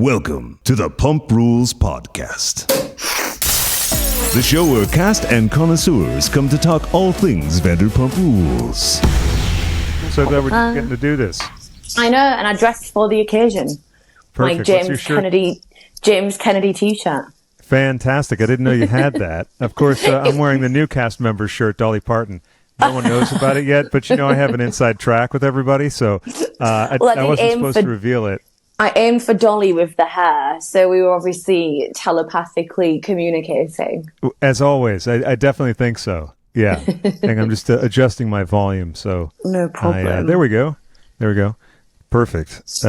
Welcome to the Pump Rules Podcast, the show where cast and connoisseurs come to talk all things Vanderpump Rules. So glad we're getting to do this. I know, and I dressed for the occasion. Perfect. My James Kennedy t-shirt. Fantastic. I didn't know you had that. Of course, I'm wearing the new cast member shirt, Dolly Parton. No one knows about it yet, but I have an inside track with everybody, so I wasn't supposed to reveal it. I aimed for Dolly with the hair, so we were obviously telepathically communicating. As always, I definitely think so. Yeah. And I'm just adjusting my volume, so... No problem. There we go. Perfect.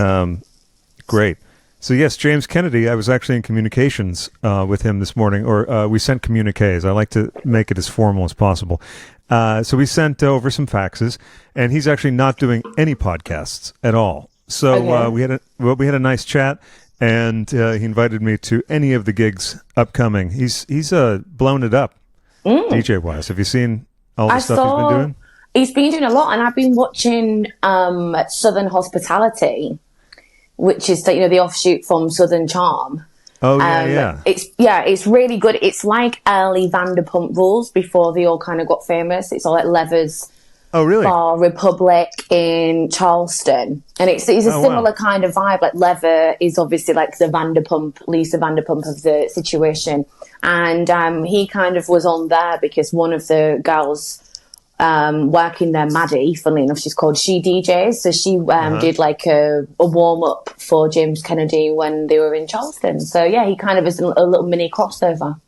Great. So yes, James Kennedy, I was actually in communications with him this morning, or we sent communiques. I like to make it as formal as possible. So we sent over some faxes, and he's actually not doing any podcasts at all. So Okay. we had a nice chat, and he invited me to any of the gigs upcoming. He's blown it up, DJ-wise. Have you seen all the stuff he's been doing? He's been doing a lot, and I've been watching Southern Hospitality, which is the offshoot from Southern Charm. Oh, yeah. It's really good. It's like early Vanderpump Rules before they all kind of got famous. It's all like Lever's Bar Republic in Charleston. And it's a similar kind of vibe. Like Lever is obviously like the Lisa Vanderpump of the situation. And he kind of was on there because one of the girls working there, Maddy, funnily enough, she's called She DJs. So she did like a warm-up for James Kennedy when they were in Charleston. So yeah, he kind of is a little mini crossover.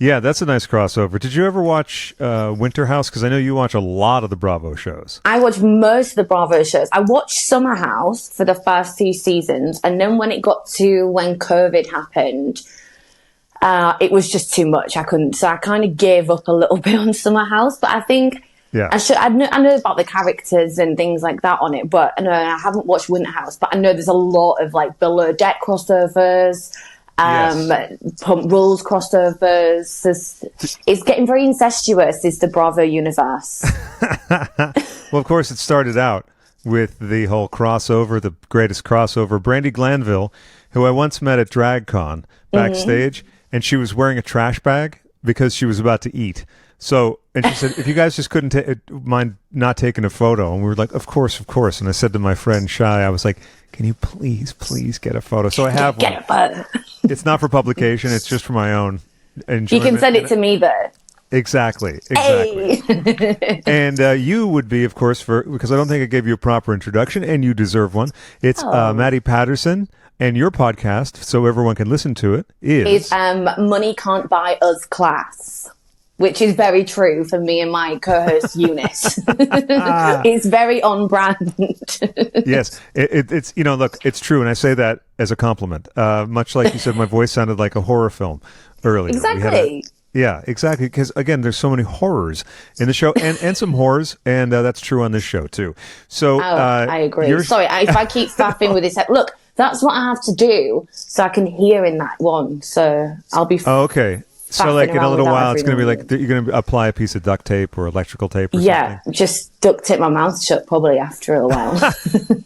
Yeah, that's a nice crossover. Did you ever watch Winter House? Because I know you watch a lot of the Bravo shows. I watched most of the Bravo shows. I watched Summer House for the first 2 seasons. And then when it got to when COVID happened, it was just too much. I couldn't. So I kind of gave up a little bit on Summer House. But I think... Yeah, I know about the characters and things like that on it, but I haven't watched Winter House. But I know there's a lot of like below deck crossovers, Pump Rules crossovers. It's getting very incestuous. Is the Bravo universe? Well, of course, it started out with the whole crossover, the greatest crossover. Brandi Glanville, who I once met at DragCon backstage, and she was wearing a trash bag because she was about to eat. So, and she said, if you guys just couldn't mind not taking a photo. And we were like, of course. And I said to my friend Shai, I was like, can you please get a photo? So I have one. Get a photo. It's not for publication. It's just for my own enjoyment. You can send it to me, though. Exactly. Hey. And you would be, of course, because I don't think I gave you a proper introduction, and you deserve one. It's Maddy Paterson. And your podcast, so everyone can listen to it, is... Money Can't Buy Us Class. Which is very true for me and my co-host Eunice. It's very on brand. Yes, it's look, it's true, and I say that as a compliment. Much like you said, my voice sounded like a horror film earlier. Exactly. Yeah, exactly. Because again, there's so many horrors in the show, and some horrors, and that's true on this show too. So I agree. Sorry, if I keep faffing with this, look, that's what I have to do so I can hear in that one. So I'll be. Oh, okay. So, like, in a little while, it's going to be like you're going to apply a piece of duct tape or electrical tape or something? Yeah, just duct tape my mouth shut probably after a while.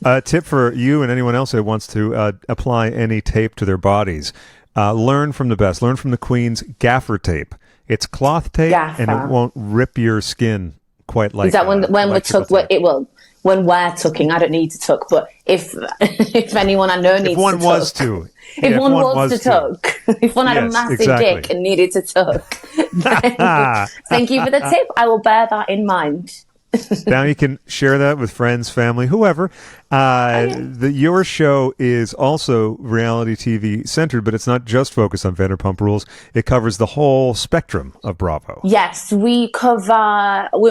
A tip for you and anyone else that wants to apply any tape to their bodies. Learn from the best. Learn from the Queen's gaffer tape. It's cloth tape, and it won't rip your skin quite like that. Is that when we're when we're tucking, I don't need to tuck, but if anyone I know needs to tuck. If one was to. If one was to tuck, if one had a massive dick and needed to tuck, then thank you for the tip. I will bear that in mind. Now you can share that with friends, family, whoever. Your show is also reality TV centered, but it's not just focused on Vanderpump Rules. It covers the whole spectrum of Bravo. Yes, we're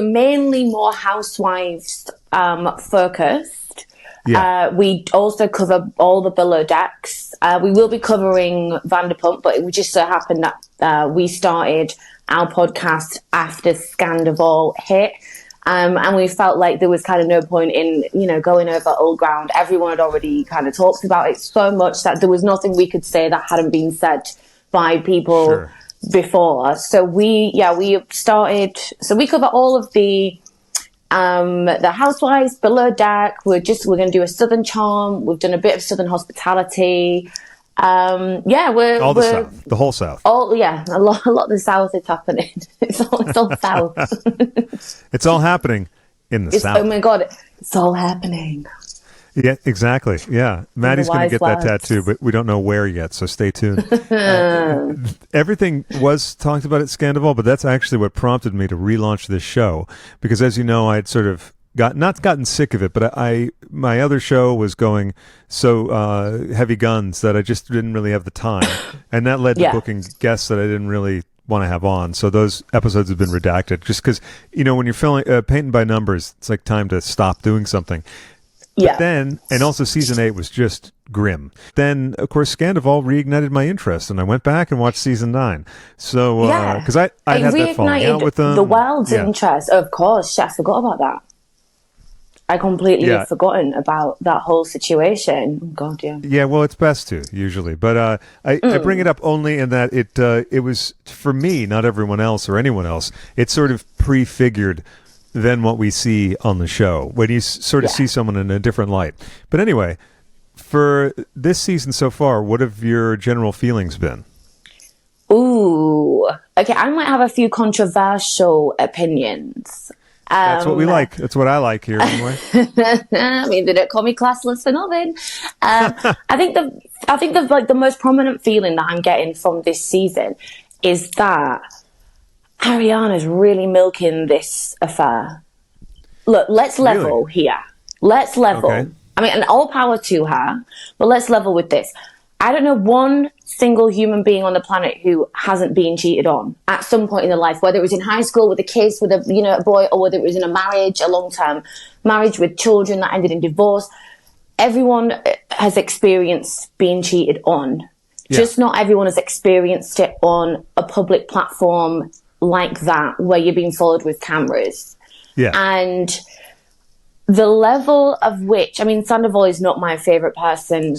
mainly more housewives focused. Yeah. We also cover all the below decks. We will be covering Vanderpump, but it would just so happen that we started our podcast after Scandival hit. And we felt like there was kind of no point in, going over old ground. Everyone had already kind of talked about it so much that there was nothing we could say that hadn't been said by people before. So we started, so we cover all of the housewives, below deck. We're going to do a Southern Charm. We've done a bit of Southern Hospitality. we're the South, the whole South. Oh yeah, a lot of the South is happening. It's all South. It's all happening in the South. Oh my God, it's all happening. Yeah, exactly. Yeah. Maddie's going to get that tattoo, but we don't know where yet, so stay tuned. Everything was talked about at Scandival, but that's actually what prompted me to relaunch this show, because as you know, I'd sort of not gotten sick of it, but my other show was going so heavy guns that I just didn't really have the time, and that led to booking guests that I didn't really want to have on. So those episodes have been redacted, just because when you're painting by numbers, it's like time to stop doing something. But then, and also season 8 was just grim. Then, of course, Scandival reignited my interest, and I went back and watched season 9. So, because I had that falling out with them. The wild's interest, of course. I forgot about that. I completely have forgotten about that whole situation. Oh, God, yeah. Yeah, well, it's best to, usually. But I bring it up only in that it was, for me, not everyone else or anyone else, it sort of prefigured than what we see on the show, when you sort of see someone in a different light. But anyway, for this season so far, what have your general feelings been? Ooh. Okay, I might have a few controversial opinions. That's what we like. That's what I like here, anyway. I mean, they don't call me classless for nothing. I think the most prominent feeling that I'm getting from this season is that Ariana's really milking this affair. Look, let's level here. Let's level. Okay. I mean, and all power to her, but let's level with this. I don't know one single human being on the planet who hasn't been cheated on at some point in their life, whether it was in high school with a kiss with a boy, or whether it was in a marriage, a long-term marriage with children that ended in divorce. Everyone has experienced being cheated on. Yeah. Just not everyone has experienced it on a public platform like that, where you're being followed with cameras. Yeah. And the level of which, I mean, Sandoval is not my favorite person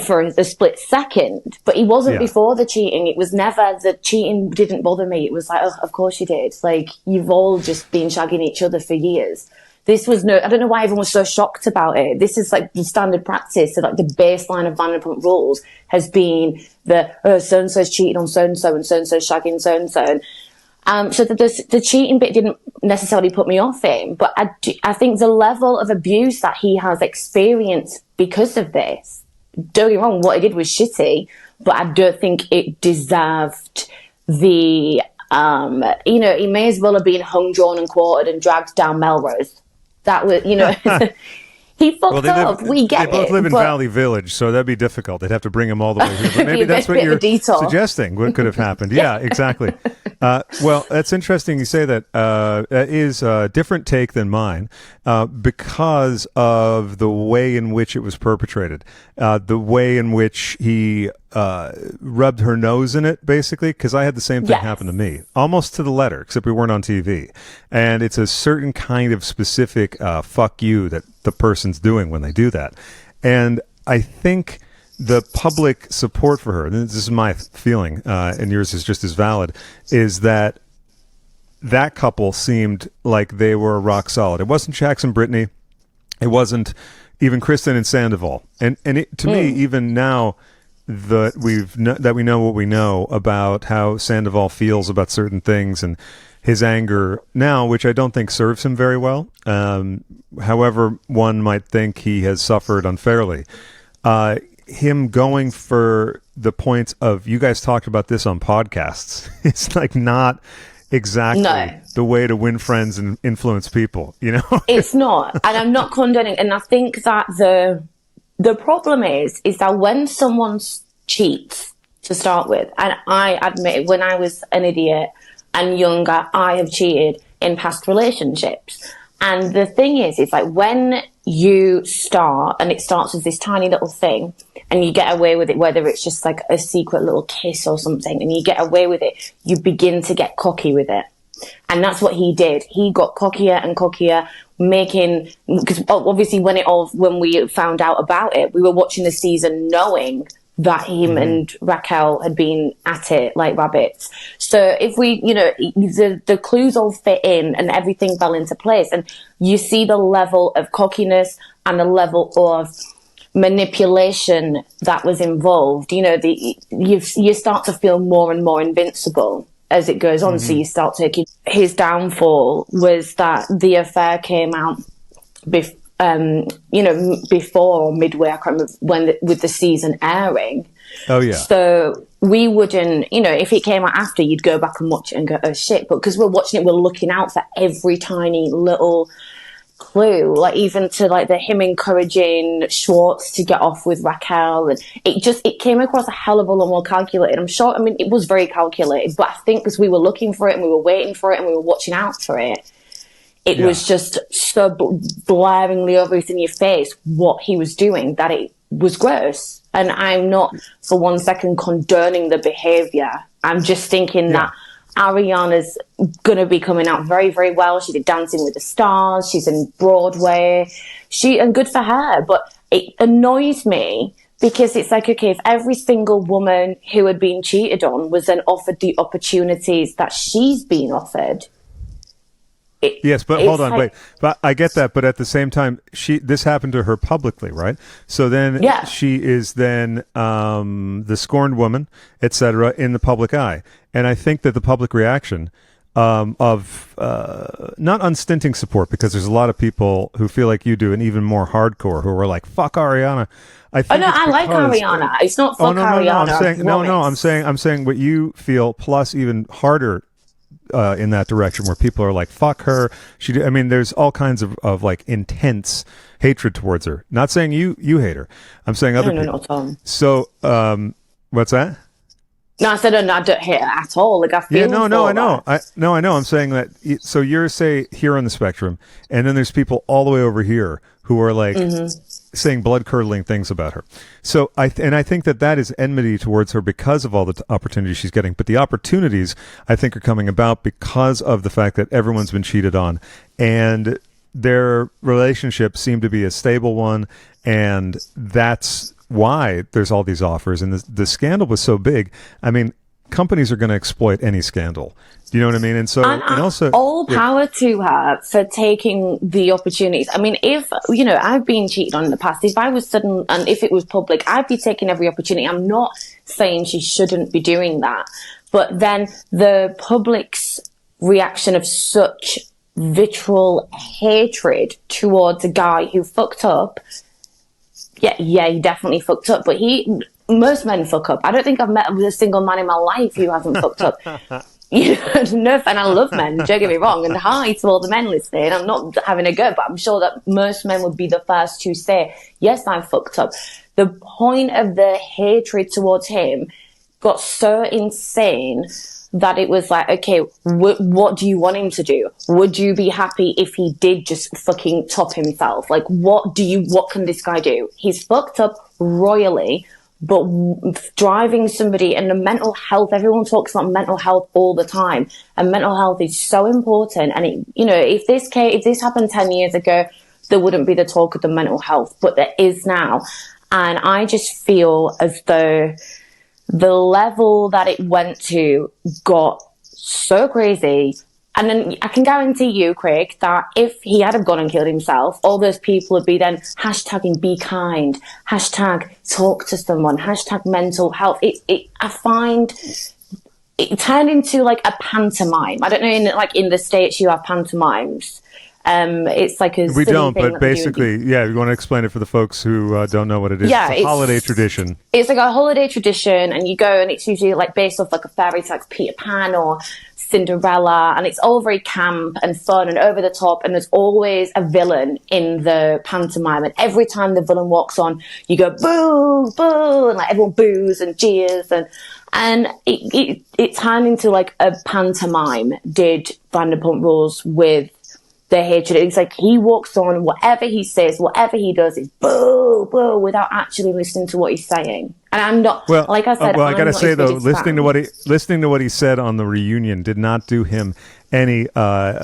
for the split second, but he wasn't before the cheating. It was never, the cheating didn't bother me. It was like, oh, of course you did. Like, you've all just been shagging each other for years. This was I don't know why everyone was so shocked about it. This is like the standard practice. So like the baseline of Vanderpump Rules has been so-and-so's cheating on so-and-so and so-and-so's shagging so-and-so. So the cheating bit didn't necessarily put me off him, but I think the level of abuse that he has experienced because of this, don't get me wrong, what he did was shitty, but I don't think it deserved the, he may as well have been hung, drawn and quartered and dragged down Melrose. That was, he fucked up. We get it. They both live in Valley Village, so that'd be difficult. They'd have to bring him all the way here. But maybe that's what you're suggesting. What could have happened? Yeah, exactly. Well, that's interesting you say that. That is a different take than mine because of the way in which it was perpetrated, the way in which he rubbed her nose in it, basically, because I had the same thing happen to me, almost to the letter, except we weren't on TV. And it's a certain kind of specific fuck you that the person's doing when they do that. And I think the public support for her, and this is my feeling, and yours is just as valid, is that couple seemed like they were rock solid. It wasn't Jackson Brittany. It wasn't even Kristen and Sandoval. And to me, even now that we know what we know about how Sandoval feels about certain things and his anger now, which I don't think serves him very well. However, one might think he has suffered unfairly. Him going for the points of, you guys talked about this on podcasts. It's like not exactly the way to win friends and influence people, It's not. And I'm not condoning. And I think that the problem is that when someone cheats to start with, and I admit when I was an idiot and younger, I have cheated in past relationships. And the thing is, it's like when you start, and it starts with this tiny little thing, and you get away with it, whether it's just like a secret little kiss or something, and you get away with it, you begin to get cocky with it. And that's what he did. He got cockier and cockier, because obviously when we found out about it, we were watching the season knowing that him and Raquel had been at it like rabbits. So if we, the clues all fit in and everything fell into place, and you see the level of cockiness and the level of manipulation that was involved, you start to feel more and more invincible as it goes on. So you start taking, his downfall was that the affair came out before or midway, I can't remember with the season airing. Oh yeah. So we wouldn't, if it came out after, you'd go back and watch it and go, oh shit. But because we're watching it, we're looking out for every tiny little clue, like even to like him encouraging Schwartz to get off with Raquel, and it came across a hell of a lot more calculated. I'm sure, it was very calculated, but I think because we were looking for it and we were waiting for it and we were watching out for it, it was just so blaringly obvious in your face what he was doing that it was gross. And I'm not for one second condoning the behavior. I'm just thinking that Ariana's going to be coming out very, very well. She did Dancing with the Stars. She's in Broadway. And good for her. But it annoys me because it's like, okay, if every single woman who had been cheated on was then offered the opportunities that she's been offered. Yes, but hold on, wait. But I get that, but at the same time, this happened to her publicly, right? So then she is then the scorned woman, etc., in the public eye. And I think that the public reaction of not unstinting support, because there's a lot of people who feel like you do, and even more hardcore, who are like, "Fuck Ariana." I like Ariana. It's not fuck Ariana. I'm saying what you feel, plus even harder. In that direction, where people are like, fuck her. There's all kinds of like intense hatred towards her. Not saying you hate her. I'm saying other people. No, Tom. So, what's that? No, I said, I don't hate her at all. Like, I feel I know. I know. I'm saying that. So you're, say, here on the spectrum, and then there's people all the way over here who are like saying blood-curdling things about her. So I think that is enmity towards her because of all the opportunities she's getting. But the opportunities, I think, are coming about because of the fact that everyone's been cheated on, and their relationship seemed to be a stable one, and that's why there's all these offers. And the scandal was so big. Companies are going to exploit any scandal. Do you know what I mean? And so, and also, all power to her for taking the opportunities. If I've been cheated on in the past. If I was sudden, and if it was public, I'd be taking every opportunity. I'm not saying she shouldn't be doing that, but then the public's reaction of such vitriol hatred towards a guy who fucked up. Yeah, he definitely fucked up, but most men fuck up. I don't think I've met a single man in my life who hasn't fucked up. And I love men, don't get me wrong, and hi to all the men listening. I'm not having a go, but I'm sure that most men would be the first to say, yes, I fucked up. The point of the hatred towards him got so insane that it was like, okay, what do you want him to do? Would you be happy if he did just fucking top himself? Like, what can this guy do? He's fucked up royally, but driving somebody, and the mental health, everyone talks about mental health all the time, and mental health is so important. And if this happened 10 years ago, there wouldn't be the talk of the mental health, but there is now. And I just feel as though the level that it went to got so crazy. And then I can guarantee you, Craig, that if he had have gone and killed himself, all those people would be then hashtagging be kind, hashtag talk to someone, hashtag mental health. I find it turned into like a pantomime. I don't know, in the States you have pantomimes. It's like a we don't, but basically, you want to explain it for the folks who don't know what it is. Yeah, it's a holiday tradition. It's like a holiday tradition, and you go, and it's usually like based off like a fairy tale, like Peter Pan or Cinderella, and it's all very camp and fun and over the top, and there's always a villain in the pantomime, and every time the villain walks on, you go boo, boo, and like everyone boos and jeers, and it turned into like a pantomime, did Vanderpump Rules with the hatred. It's like he walks on, whatever he says, whatever he does is boo, boo, without actually listening to what he's saying. And I'm not, like I said, I gotta say though, listening to what he said on the reunion did not do him any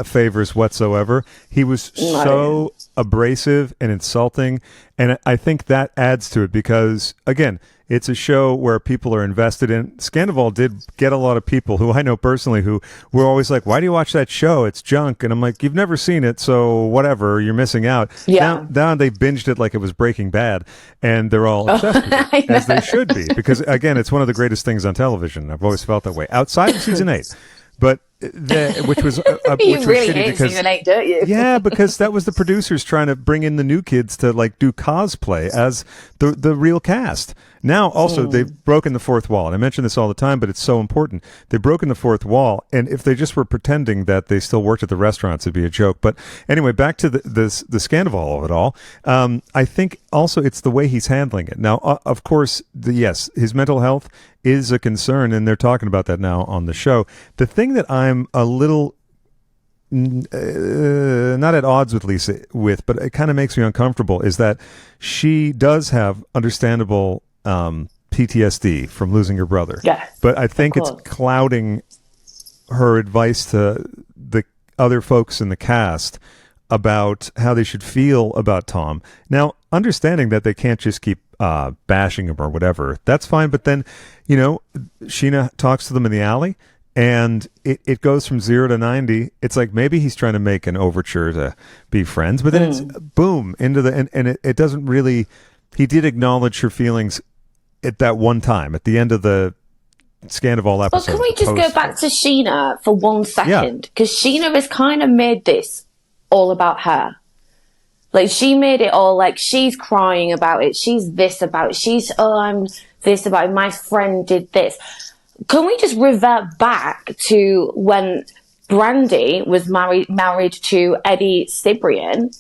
favors whatsoever. He was so abrasive and insulting, and I think that adds to it because, again, it's a show where people are invested in. Scandival did get a lot of people who I know personally who were always like, why do you watch that show? It's junk. And I'm like, you've never seen it, so whatever, you're missing out. Yeah. Now they binged it like it was Breaking Bad, and they're all obsessed with it, as they should be. Because, again, it's one of the greatest things on television. I've always felt that way. Outside of season 8. But which was you which really was hate because, season 8, don't you? yeah, because that was the producers trying to bring in the new kids to like do cosplay as the real cast. Now, also, they've broken the fourth wall. And I mention this all the time, but it's so important. They've broken the fourth wall. And if they just were pretending that they still worked at the restaurants, it'd be a joke. But anyway, back to the scandal of it all. I think also it's the way he's handling it. Now, of course, yes, his mental health is a concern, and they're talking about that now on the show. The thing that I'm a little not at odds with Lisa with, but it kind of makes me uncomfortable, is that she does have understandable PTSD from losing her brother. Yes, but I think it's clouding her advice to the other folks in the cast about how they should feel about Tom. Now, understanding that they can't just keep bashing him or whatever, that's fine. But then, Sheena talks to them in the alley, and it goes from 0 to 90. It's like maybe he's trying to make an overture to be friends, but then it's boom into the and it doesn't really. He did acknowledge her feelings at that one time at the end of the Scandival episode. Well, can we just go back to Sheena for 1 second? Because Sheena has kind of made this all about her. Like, she made it all like she's crying about it. She's this about it. She's, I'm this about it. My friend did this. Can we just revert back to when Brandy was married to Eddie Cibrian,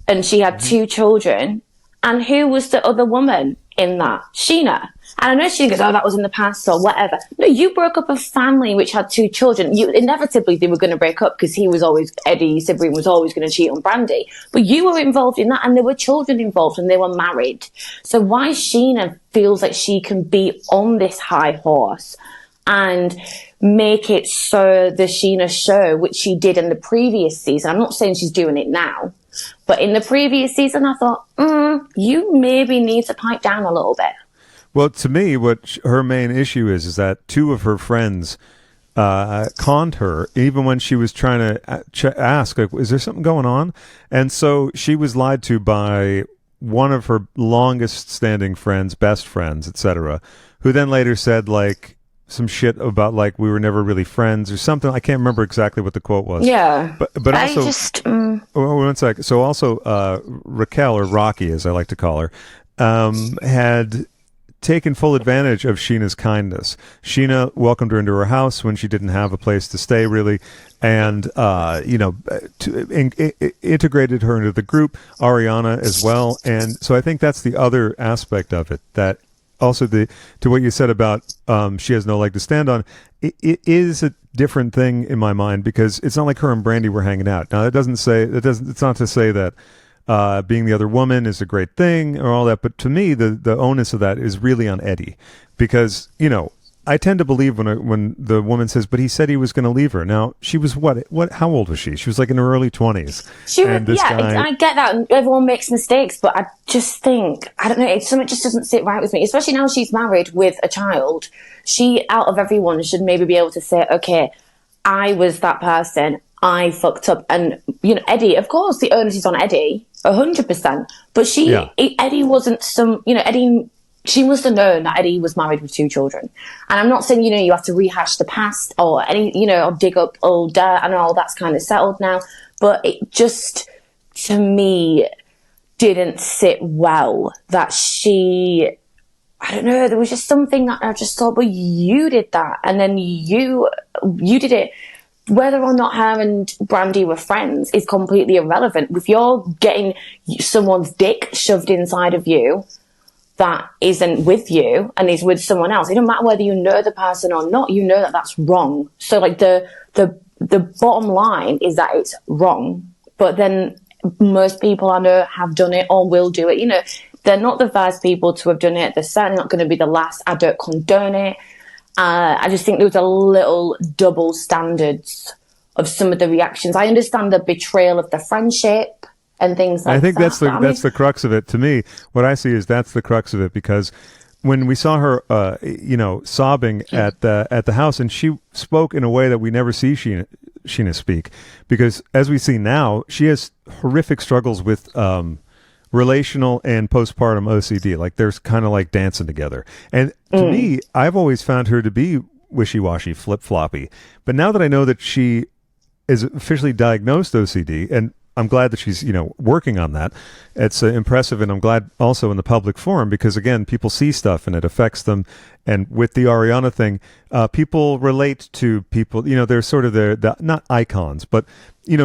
and she had 2 children? And who was the other woman in that? Sheena. And I know she goes, that was in the past or whatever. No, you broke up a family which had 2 children. Inevitably, they were going to break up because Eddie Cibrian was always going to cheat on Brandy. But you were involved in that, and there were children involved, and they were married. So why Sheena feels like she can be on this high horse and make it so the Sheena show, which she did in the previous season, I'm not saying she's doing it now, but in the previous season, I thought, you maybe need to pipe down a little bit. Well, to me, what her main issue is that 2 of her friends conned her, even when she was trying to ask, like, is there something going on? And so she was lied to by one of her longest standing friends, best friends, etc., who then later said, like, some shit about, like, we were never really friends or something. I can't remember exactly what the quote was. Yeah. But also, one sec. So also, Raquel, or Rocky, as I like to call her, had taken full advantage of Sheena's kindness. Sheena welcomed her into her house when she didn't have a place to stay, really, and integrated her into the group. Ariana as well, and so I think that's the other aspect of it. That also to what you said about she has no leg to stand on. It is a different thing in my mind, because it's not like her and Brandy were hanging out. Now it's not to say that being the other woman is a great thing or all that, but to me the onus of that is really on Eddie, because I tend to believe when the woman says, but he said he was going to leave her. Now, she was how old was she? She was like in her early 20s. I get that, and everyone makes mistakes, but I just think, I don't know, something just doesn't sit right with me, especially now she's married with a child. She, out of everyone, should maybe be able to say, okay, I was that person, I fucked up. And, Eddie, of course, the onus is on Eddie, 100%. But Eddie wasn't Eddie, she must have known that Eddie was married with 2 children. And I'm not saying, you have to rehash the past or or dig up old dirt. I know all that's kind of settled now. But it just, to me, didn't sit well that she, I don't know, there was just something that I just thought, well, you did that. And then you did it. Whether or not her and Brandy were friends is completely irrelevant. If you're getting someone's dick shoved inside of you that isn't with you and is with someone else, it doesn't matter whether you know the person or not, you know that that's wrong. So, like, the bottom line is that it's wrong. But then most people I know have done it or will do it. They're not the first people to have done it. They're certainly not going to be the last. I don't condone it. I just think there was a little double standards of some of the reactions. I understand the betrayal of the friendship and things like that. I think that's the crux of it. To me, what I see is that's the crux of it, because when we saw her, sobbing at the house, and she spoke in a way that we never see Sheena speak, because as we see now, she has horrific struggles with relational and postpartum OCD. Like, there's kind of like dancing together. And to me, I've always found her to be wishy-washy, flip-floppy. But now that I know that she is officially diagnosed OCD, and I'm glad that she's, working on that. It's impressive, and I'm glad also in the public forum, because again, people see stuff and it affects them. And with the Ariana thing, people relate to people. They're sort of the not icons, but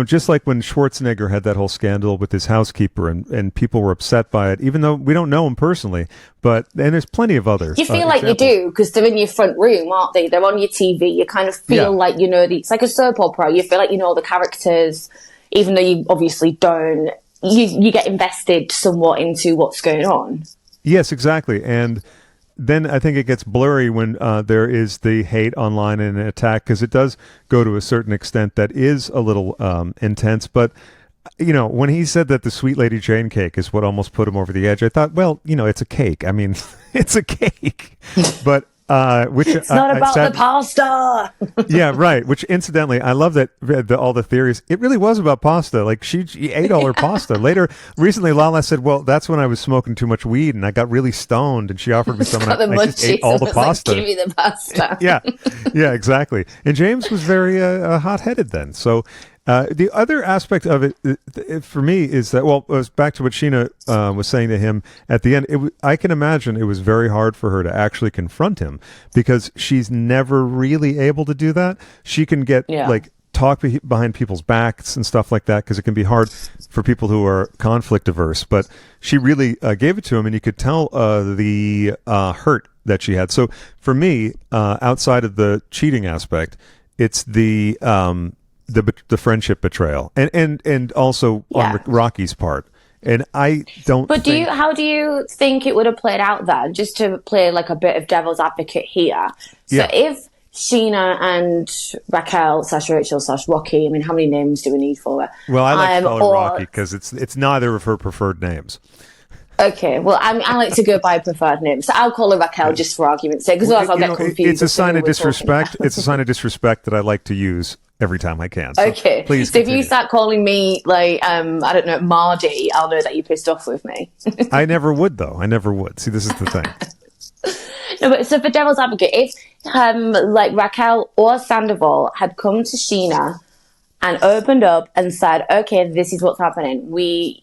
just like when Schwarzenegger had that whole scandal with his housekeeper, and people were upset by it, even though we don't know him personally. And there's plenty of other. You feel like examples. You do, because they're in your front room, aren't they? They're on your TV. You kind of feel like it's like a soap opera. You feel like you know the characters. Even though you obviously don't, you get invested somewhat into what's going on. Yes, exactly. And then I think it gets blurry when there is the hate online and an attack, because it does go to a certain extent that is a little intense. But, when he said that the Sweet Lady Jane cake is what almost put him over the edge, I thought, well, it's a cake. I mean, it's a cake. But which it's not about the pasta. Yeah, right. Which, incidentally, I love that all the theories. It really was about pasta. Like, she ate all her pasta. Recently, Lala said, "Well, that's when I was smoking too much weed and I got really stoned, and she offered me some, and I just ate all the pasta." Like, give me the pasta. yeah, exactly. And James was very hot-headed then. So. The other aspect of it for me is that, it was back to what Sheena was saying to him at the end. I can imagine it was very hard for her to actually confront him, because she's never really able to do that. She can get talk behind people's backs and stuff like that, because it can be hard for people who are conflict averse. But she really gave it to him, and you could tell the hurt that she had. So for me, outside of the cheating aspect, it's the friendship betrayal, and also on Rocky's part. And I don't. But how do you think it would have played out then? Just to play like a bit of devil's advocate here. So if Sheena and Raquel / Rachel / Rocky, I mean, how many names do we need for her? Well, I like to call her Rocky because it's neither of her preferred names. Okay, well, I like to go by preferred names, so I'll call her Raquel just for argument's sake, because otherwise I'll get confused. It's a sign of disrespect. It's a sign of disrespect that I like to use every time I can. So okay, please. So if you start calling me like I don't know, Maddy, I'll know that you're pissed off with me. I never would, though. I never would. See, this is the thing. No, but so for devil's advocate, if like Raquel or Sandoval had come to Sheena and opened up and said, "Okay, this is what's happening. We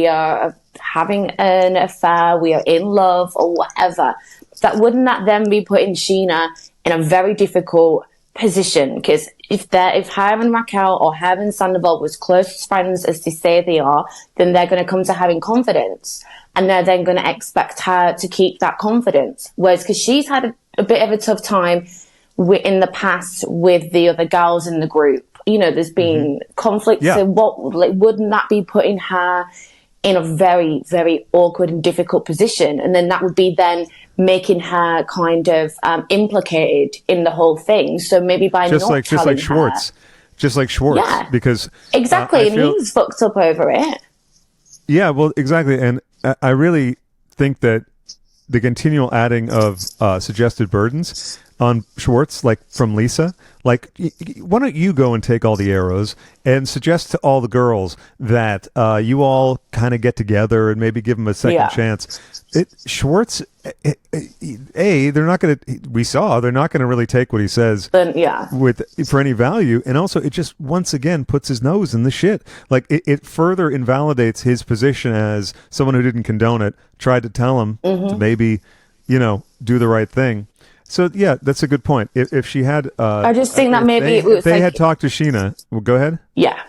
are having an affair, we are in love, or whatever," wouldn't that then be putting Sheena in a very difficult position? Because if her and Raquel or her and Sandoval was close friends as they say they are, then they're going to come to her in confidence, and they're then going to expect her to keep that confidence. Whereas, because she's had a bit of a tough time in the past with the other girls in the group, there's been conflict. So wouldn't that be putting her in a very, very awkward and difficult position? And then that would be then making her kind of implicated in the whole thing. So maybe by just like Schwartz, because exactly, and he's fucked up over it. Yeah, well, exactly, and I really think that the continual adding of suggested burdens on Schwartz, like from Lisa, like, why don't you go and take all the arrows and suggest to all the girls that you all kind of get together and maybe give them a second chance. Schwartz, they're not going to. They're not going to really take what he says for any value, and also it just once again puts his nose in the shit. Like it further invalidates his position as someone who didn't condone it, tried to tell him to maybe do the right thing. So yeah, that's a good point. If she had, I just think that maybe if they had talked to Sheena. Well, go ahead. Yeah,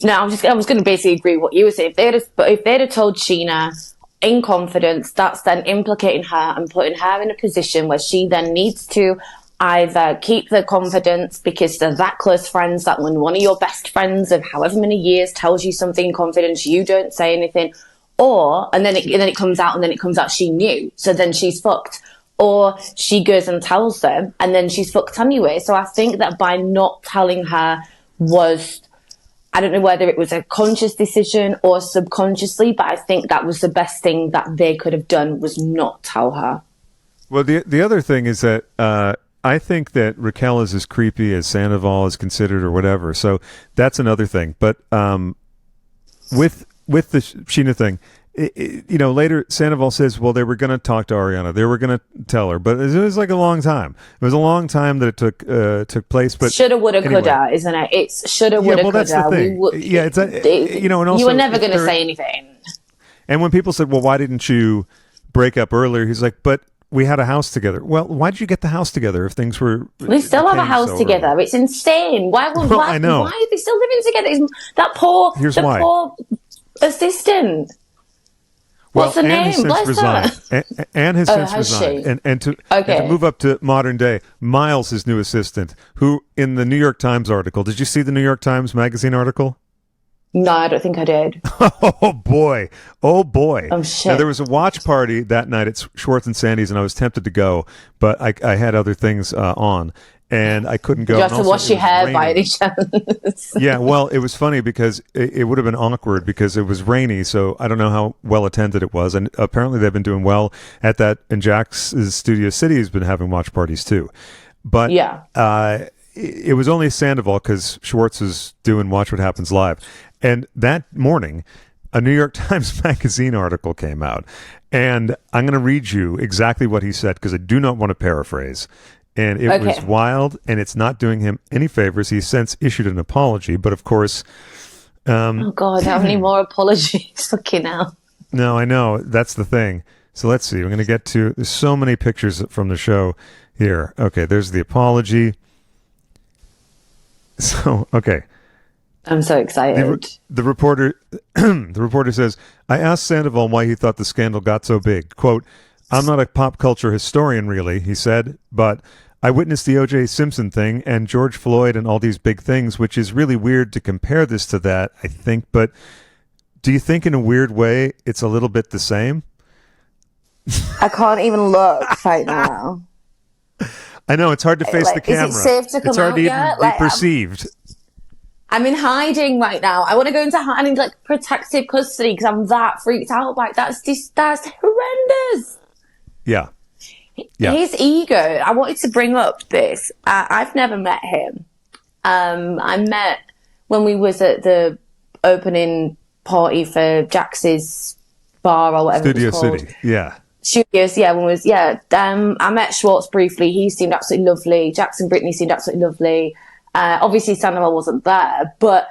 no, I was going to basically agree with what you were saying. If they'd have told Sheena in confidence, that's then implicating her and putting her in a position where she then needs to either keep the confidence because they're that close friends that when one of your best friends of however many years tells you something in confidence, you don't say anything, and then it comes out she knew, so then she's fucked. Or she goes and tells them, and then she's fucked anyway. So I think that by not telling her was, I don't know whether it was a conscious decision or subconsciously, but I think that was the best thing that they could have done, was not tell her. Well, the other thing is that I think that Raquel is as creepy as Sandoval is considered or whatever. So that's another thing. But with the Sheena thing, later Sandoval says, well, they were going to talk to Ariana. They were going to tell her. But it was like a long time. It was a long time that it took place. But shoulda, woulda, anyway. coulda, isn't it? It's shoulda, woulda, well, that's coulda. the thing. And also, you were never going to say anything. And when people said, well, why didn't you break up earlier? He's like, but we had a house together. Well, why did you get the house together if things were... We still have a house together. Early? It's insane. Why I know. Why are they still living together? That poor assistant. What's her name? Bless her. Anne has since resigned. And to move up to modern day, Miles, his new assistant, who in the New York Times article... Did you see the New York Times magazine article? No, I don't think I did. Oh, boy. Oh, boy. Oh, shit. Now, there was a watch party that night at Schwartz and Sandy's, and I was tempted to go, but I had other things on, and I couldn't go. Did you have to wash your hair by any chance? Yeah, well, it was funny because it would have been awkward because it was rainy, so I don't know how well attended it was, and apparently they've been doing well at that, and Jack's Studio City has been having watch parties, too. But it was only Sandoval because Schwartz is doing Watch What Happens Live. And that morning, a New York Times magazine article came out. And I'm going to read you exactly what he said because I do not want to paraphrase. And it was wild, and it's not doing him any favors. He's since issued an apology, but of course... oh, God, how many more apologies? Fucking hell. No, I know. That's the thing. So let's see. We're going to get to... There's so many pictures from the show here. Okay, there's the apology. So, okay. I'm so excited. The reporter says, I asked Sandoval why he thought the scandal got so big. Quote, I'm not a pop culture historian, really, he said, but I witnessed the O.J. Simpson thing and George Floyd and all these big things, which is really weird to compare this to that, I think. But do you think in a weird way it's a little bit the same? I can't even look right now. I know, it's hard to face the camera. Is it safe to come it's hard out to yet? even be perceived. I'm in hiding right now. I want to go into hiding, like protective custody, because I'm that freaked out. Like that's horrendous. Yeah. His ego. I wanted to bring up this. I've never met him. I met when we was at the opening party for Jax's bar or whatever Studio it was called. City. Yeah. Studios, I met Schwartz briefly. He seemed absolutely lovely. Jax and Brittany seemed absolutely lovely. Obviously, Sandoval wasn't there, but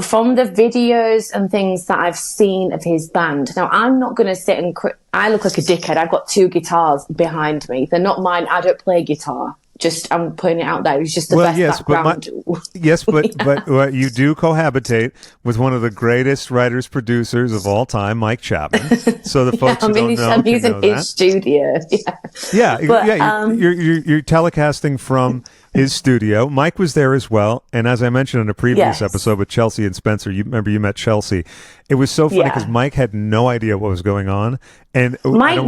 from the videos and things that I've seen of his band, now I'm not going to sit and I look like a dickhead. I've got 2 guitars behind me. They're not mine. I don't play guitar. Just I'm putting it out there. It's just the best background. But you do cohabitate with one of the greatest writers producers of all time, Mike Chapman. So the folks who don't know, I'm using his studio. You're telecasting from his studio. Mike was there as well, and as I mentioned in a previous episode with Chelsea and Spencer, you met Chelsea. It was so funny because Mike had no idea what was going on, and Mike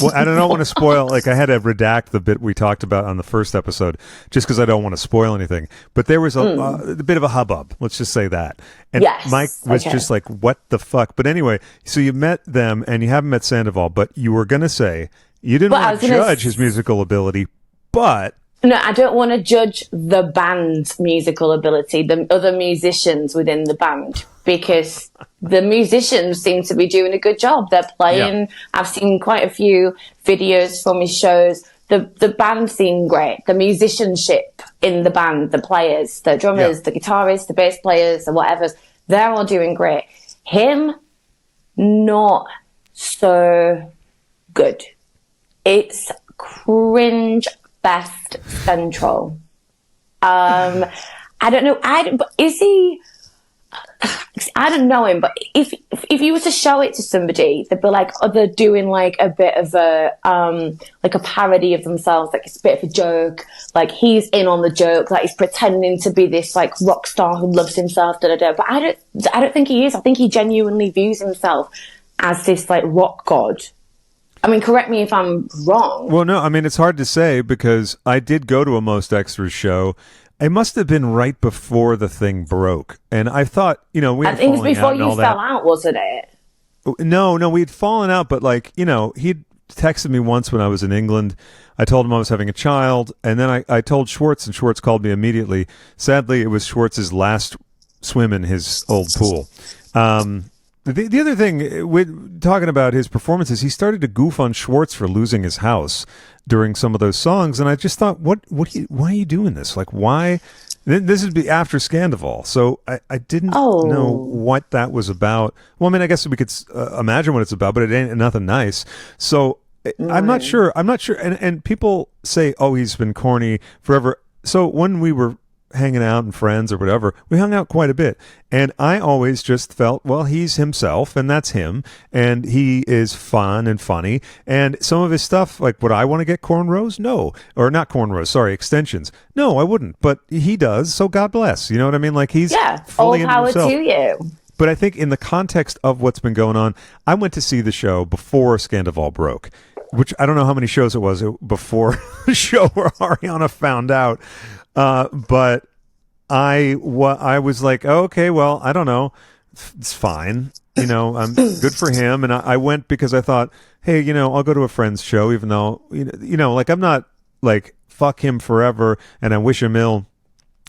well, I don't want to spoil. Like, I had to redact the bit we talked about on the first episode, just because I don't want to spoil anything. But there was a bit of a hubbub. Let's just say that. And Mike was just like, "What the fuck?" But anyway, so you met them, and you haven't met Sandoval, but you were going to say you didn't want to judge his musical ability, but. No, I don't want to judge the band's musical ability, the other musicians within the band, because the musicians seem to be doing a good job. They're playing. Yeah. I've seen quite a few videos from his shows. The band seem great. The musicianship in the band, the players, the drummers, the guitarists, the bass players, the whatever, they're all doing great. Him, not so good. It's cringe best central. I don't know. But is he? I don't know him, but if you were to show it to somebody, they'd be like, "Oh, they're doing like a bit of a like a parody of themselves, like it's a bit of a joke. Like he's in on the joke, like he's pretending to be this like rock star who loves himself." Da da da. But I don't think he is. I think he genuinely views himself as this like rock god. I mean, correct me if I'm wrong. Well, no, I mean, it's hard to say because I did go to a Most Extras show It must have been right before the thing broke. And I thought, we I had think it was falling before out and you all fell that. out, wasn't it? No, we'd fallen out, but he'd texted me once when I was in England. I told him I was having a child, and then I told Schwartz, and Schwartz called me immediately. Sadly, it was Schwartz's last swim in his old pool. The other thing, with talking about his performances, he started to goof on Schwartz for losing his house during some of those songs, and I just thought, why are you doing this? Like, why? This would be after Scandival, so I didn't know what that was about. Well, I mean, I guess we could imagine what it's about, but it ain't nothing nice. So I'm not sure. And people say, oh, he's been corny forever. So when we were hanging out and friends or whatever, we hung out quite a bit, and I always just felt, well, he's himself, and that's him, and he is fun and funny, and some of his stuff, like, would I want to get cornrows? No. Or not cornrows, sorry, extensions. No, I wouldn't, but he does, so God bless. You know what I mean? Like, he's fully all power into himself. to you. But I think in the context of what's been going on, I went to see the show before Scandival broke, which I don't know how many shows it was before the show where Ariana found out. But I was like, oh, okay, well, I don't know. It's fine. I'm good for him. And I went because I thought, hey, I'll go to a friend's show, even though, like, I'm not like, fuck him forever and I wish him ill.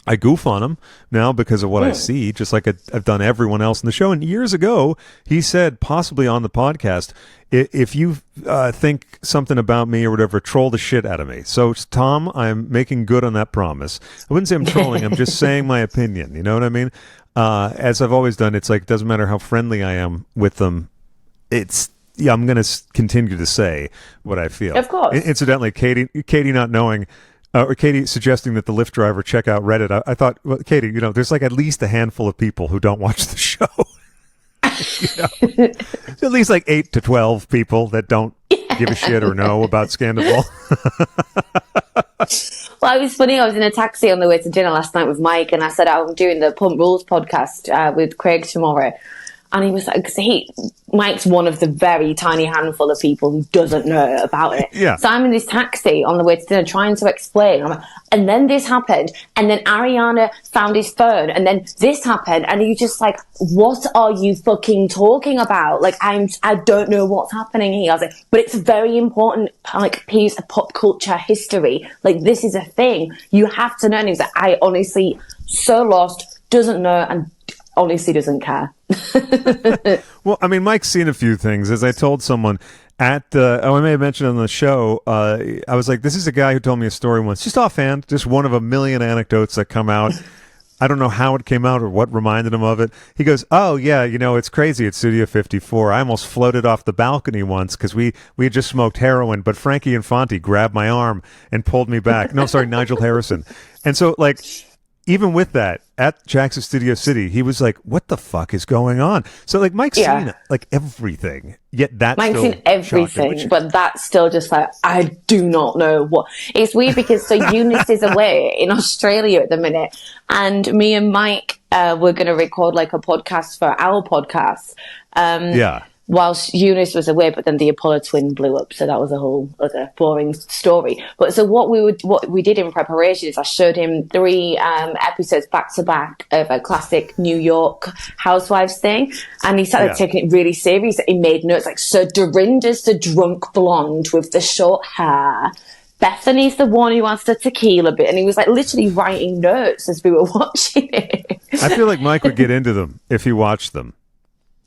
I goof on him now because of what I see, just like I've done everyone else in the show. And years ago, he said, possibly on the podcast, if you think something about me or whatever, troll the shit out of me. So, Tom, I'm making good on that promise. I wouldn't say I'm trolling. I'm just saying my opinion. You know what I mean? As I've always done, it's like, it doesn't matter how friendly I am with them. I'm going to continue to say what I feel. Of course. Incidentally, Katie not knowing... or Katie suggesting that the Lyft driver check out Reddit. I thought, well, Katie, there's like at least a handful of people who don't watch the show. At least like 8 to 12 people that don't give a shit or know about Scandival. Well, it was funny. I was in a taxi on the way to dinner last night with Mike, and I said I'm doing the Pump Rules podcast with Craig tomorrow. And he was like, Mike's one of the very tiny handful of people who doesn't know about it. Yeah. So I'm in this taxi on the way to dinner trying to explain. I'm like, and then this happened. And then Ariana found his phone. And then this happened. And he's just like, what are you fucking talking about? Like, I don't know what's happening here. I was like, but it's a very important, like, piece of pop culture history. Like, this is a thing. You have to know. And he's like, I honestly, so lost, doesn't know, and honestly doesn't care. Well, I mean, Mike's seen a few things. As I told someone I may have mentioned on the show, I was like, this is a guy who told me a story once, just offhand, just one of a million anecdotes that come out. I don't know how it came out or what reminded him of it. He goes, oh, yeah, it's crazy at Studio 54. I almost floated off the balcony once because we had just smoked heroin, but Frankie Infanti grabbed my arm and pulled me back. No, sorry, Nigel Harrison. And so, like, even with that, at Jackson Studio City, he was like, what the fuck is going on? So, like, Mike's seen, like, everything, yet that's Mike's seen everything, but that's still just like, I do not know what. It's weird because, so Eunice is away in Australia at the minute, and me and Mike were going to record, like, a podcast for our podcast. Whilst Eunice was away, but then the Apollo twin blew up, so that was a whole other boring story. But so what we did in preparation is I showed him 3 episodes back to back of a classic New York Housewives thing, and he started taking it really serious. He made notes like, so Dorinda's the drunk blonde with the short hair. Bethany's the one who wants the tequila bit, and he was like literally writing notes as we were watching it. I feel like Mike would get into them if he watched them.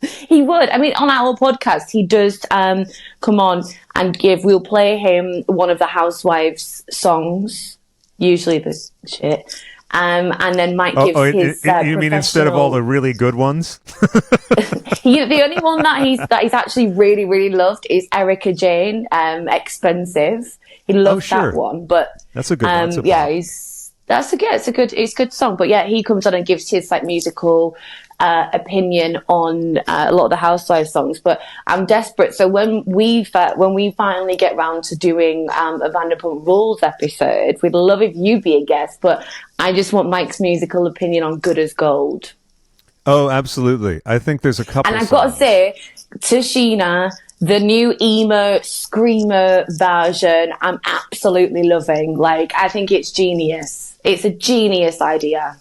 He would. I mean, on our podcast, he does come on and we'll play him one of the Housewives songs, usually the shit. And then Mike gives his you mean instead of all the really good ones? The only one that he's actually really, really loved is Erica Jane, Expensive. He loves that one. But that's a good one. It's a good song. But yeah, he comes on and gives his like musical opinion on a lot of the Housewives songs. But I'm desperate. So when we finally get round to doing a Vanderpump Rules episode, we'd love if you be a guest. But I just want Mike's musical opinion on Good as Gold. Oh, absolutely. I think there's a couple. And I've got to say, to Sheena, the new emo screamer version, I'm absolutely loving. Like, I think it's genius. It's a genius idea.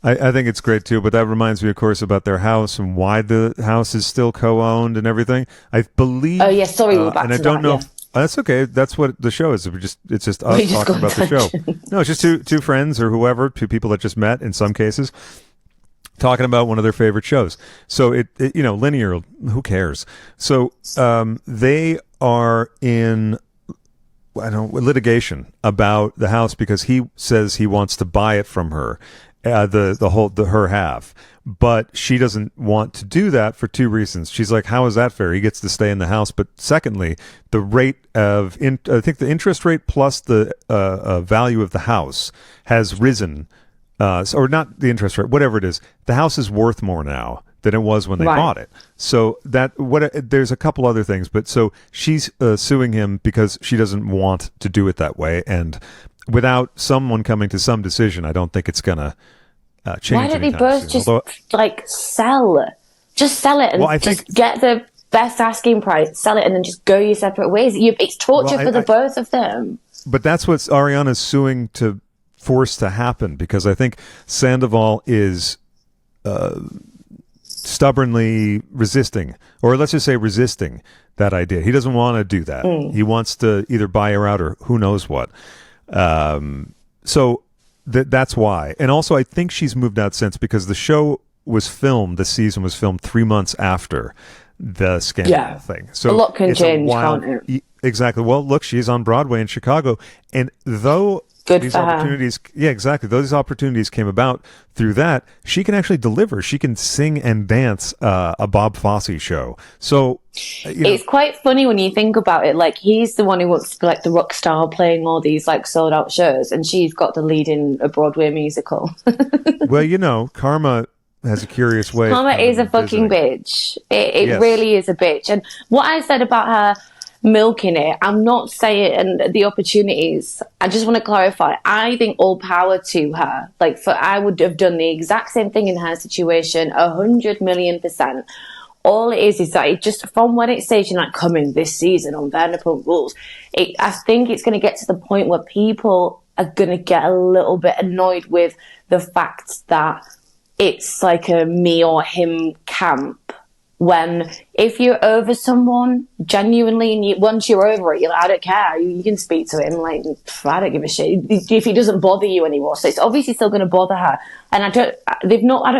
I think it's great too, but that reminds me, of course, about their house and why the house is still co-owned and everything. I believe. Oh yeah, sorry, we're back and to I don't that, know. yeah. That's okay. That's what the show is. It's just us talking about the show. No, it's just two friends or whoever, two people that just met in some cases, talking about one of their favorite shows. So it linear. Who cares? So they are in litigation about the house because he says he wants to buy it from her. Her half, but she doesn't want to do that for two reasons. She's like, how is that fair? He gets to stay in the house, but secondly, the rate of I think the interest rate plus the value of the house has risen, or not the interest rate, whatever it is. The house is worth more now than it was when they bought it. So there's a couple other things, but so she's suing him because she doesn't want to do it that way, and without someone coming to some decision, I don't think it's gonna change. Why don't they both just sell? Just sell it and get the best asking price, sell it, and then just go your separate ways. It's torture for the both of them. But that's what Ariana's suing to force to happen, because I think Sandoval is stubbornly resisting, or let's just say resisting that idea. He doesn't want to do that. He wants to either buy her out or who knows what. So that's why. And also, I think she's moved out since, because the show was filmed, the season was filmed 3 months after the scandal thing. So a lot can change, can't it? Exactly. Well, look, she's on Broadway in Chicago, and though these opportunities, those opportunities came about through that, she can actually deliver. She can sing and dance a Bob Fosse show. So it's quite funny when you think about it. Like, he's the one who wants to be like the rock star playing all these like sold out shows, and she's got the lead in a Broadway musical. Well, karma has a curious way. Karma is a fucking bitch. It really is a bitch. And what I said about her milking it, I'm not saying, and the opportunities, I just want to clarify, I think all power to her. Like, I would have done the exact same thing in her situation, 100,000,000%. All it is that it just, from when it's staging, like, coming this season on Vanderpump Rules, I think it's going to get to the point where people are going to get a little bit annoyed with the fact that it's like a me or him camp. When, if you're over someone genuinely, and once you're over it, you're like, I don't care, you can speak to him, like, I don't give a shit if he doesn't bother you anymore. So it's obviously still going to bother her. And I don't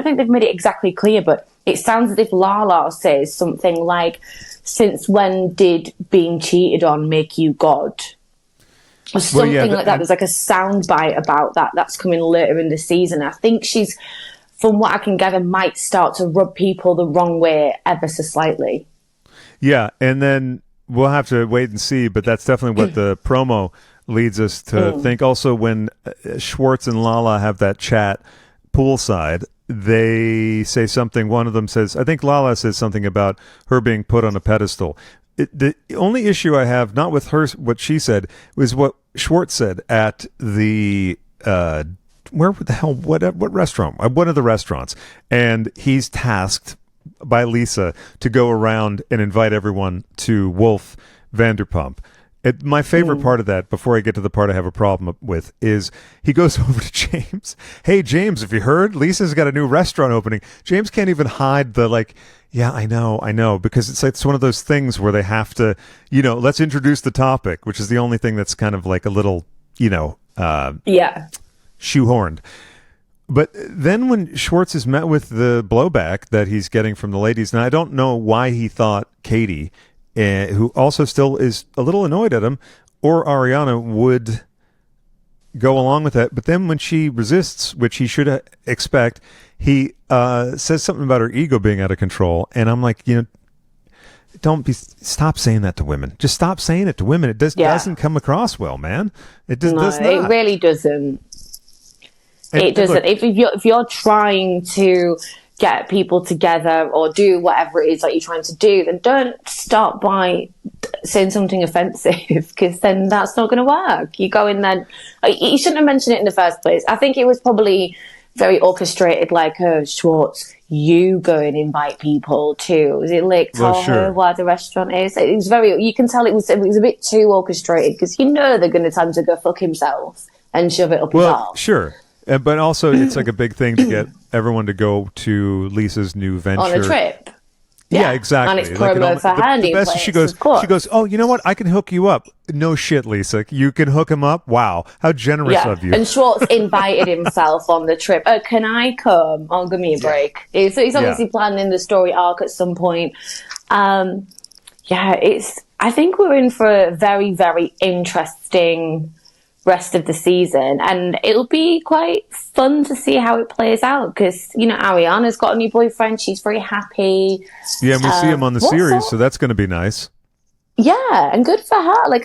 think they've made it exactly clear, but it sounds as if Lala says something like, since when did being cheated on make you God? Or something like that. There's like a soundbite about that that's coming later in the season. I think she's, from what I can gather, might start to rub people the wrong way ever so slightly. Yeah, and then we'll have to wait and see, but that's definitely what the promo leads us to think. Also, when Schwartz and Lala have that chat poolside, they say something. One of them says, I think Lala says something about her being put on a pedestal. The only issue I have, not with her, what she said, was what Schwartz said at the where the hell, what restaurant? One of the restaurants. And he's tasked by Lisa to go around and invite everyone to Wolf Vanderpump. My favorite part of that, before I get to the part I have a problem with, is he goes over to James. Hey, James, have you heard? Lisa's got a new restaurant opening. James can't even hide the, like, yeah, I know, because it's one of those things where they have to, let's introduce the topic, which is the only thing that's kind of like a little, shoehorned. But then when Schwartz is met with the blowback that he's getting from the ladies, and I don't know why he thought Katie, who also still is a little annoyed at him, or Ariana would go along with that. But then when she resists, which he should expect, he says something about her ego being out of control. And I'm like, stop saying that to women. Just stop saying it to women. It doesn't come across well, man. It does not. It really doesn't. It doesn't. Look, if you're trying to get people together or do whatever it is that you're trying to do, then don't start by saying something offensive, because then that's not going to work. You go in there. You shouldn't have mentioned it in the first place. I think it was probably very orchestrated, like, oh, Schwartz, you go and invite people to, is it Lake Tahoe, where the restaurant is? It was very, you can tell it was a bit too orchestrated, because they're going to tell him to go fuck himself and shove it up his arse. Sure. But also, it's like a big thing to get everyone to go to Lisa's new venture. On a trip. Yeah, exactly. And it's promo for Handy Place, she goes, oh, you know what? I can hook you up. No shit, Lisa. You can hook him up? Wow. How generous of you. And Schwartz invited himself on the trip. Oh, can I come? Oh, give me a break. So he's obviously planning the story arc at some point. I think we're in for a very, very interesting rest of the season, and it'll be quite fun to see how it plays out, because Ariana's got a new boyfriend. She's very happy. And we see him on the series, so that's going to be nice. And good for her. Like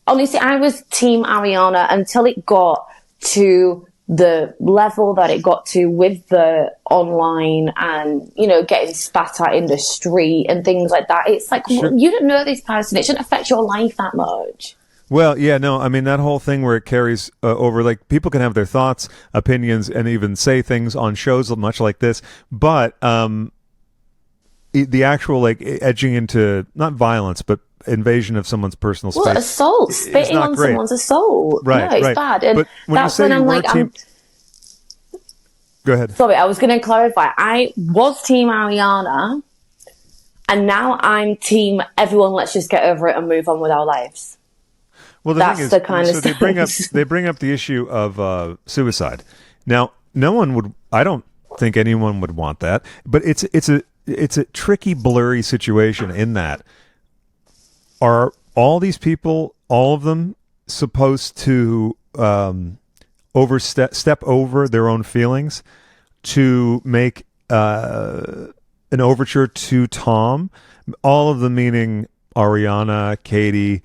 honestly, I was team Ariana until it got to the level that it got to with the online and getting spat at in the street and things like that. It's like, you don't know this person, it shouldn't affect your life that much. Well, I mean, that whole thing where it carries over, like, people can have their thoughts, opinions, and even say things on shows much like this, but the actual, like, edging into, not violence, but invasion of someone's personal space. Well, assault, spitting on someone's assault. Right, no, it's bad. And that's when I'm like, Go ahead. Sorry, I was going to clarify. I was team Ariana, and now I'm team everyone, let's just get over it and move on with our lives. Well, the thing is, so they bring up the issue of suicide. Now, no one would. I don't think anyone would want that. But it's a tricky, blurry situation. In that, are all these people, all of them, supposed to step over their own feelings to make an overture to Tom? All of them, meaning Ariana, Katie,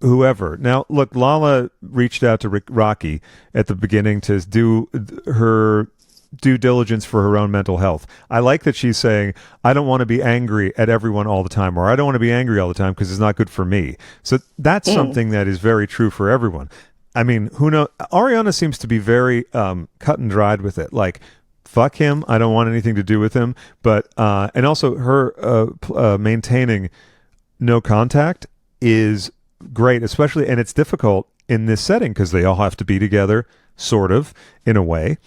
whoever. Now, look, Lala reached out to Rocky at the beginning to do her due diligence for her own mental health. I like that she's saying, I don't want to be angry at everyone all the time, or I don't want to be angry all the time because it's not good for me. So that's something that is very true for everyone. I mean, who knows? Ariana seems to be very cut and dried with it. Like, fuck him. I don't want anything to do with him. But, and also her maintaining no contact is great, especially, and it's difficult in this setting because they all have to be together, sort of, in a way.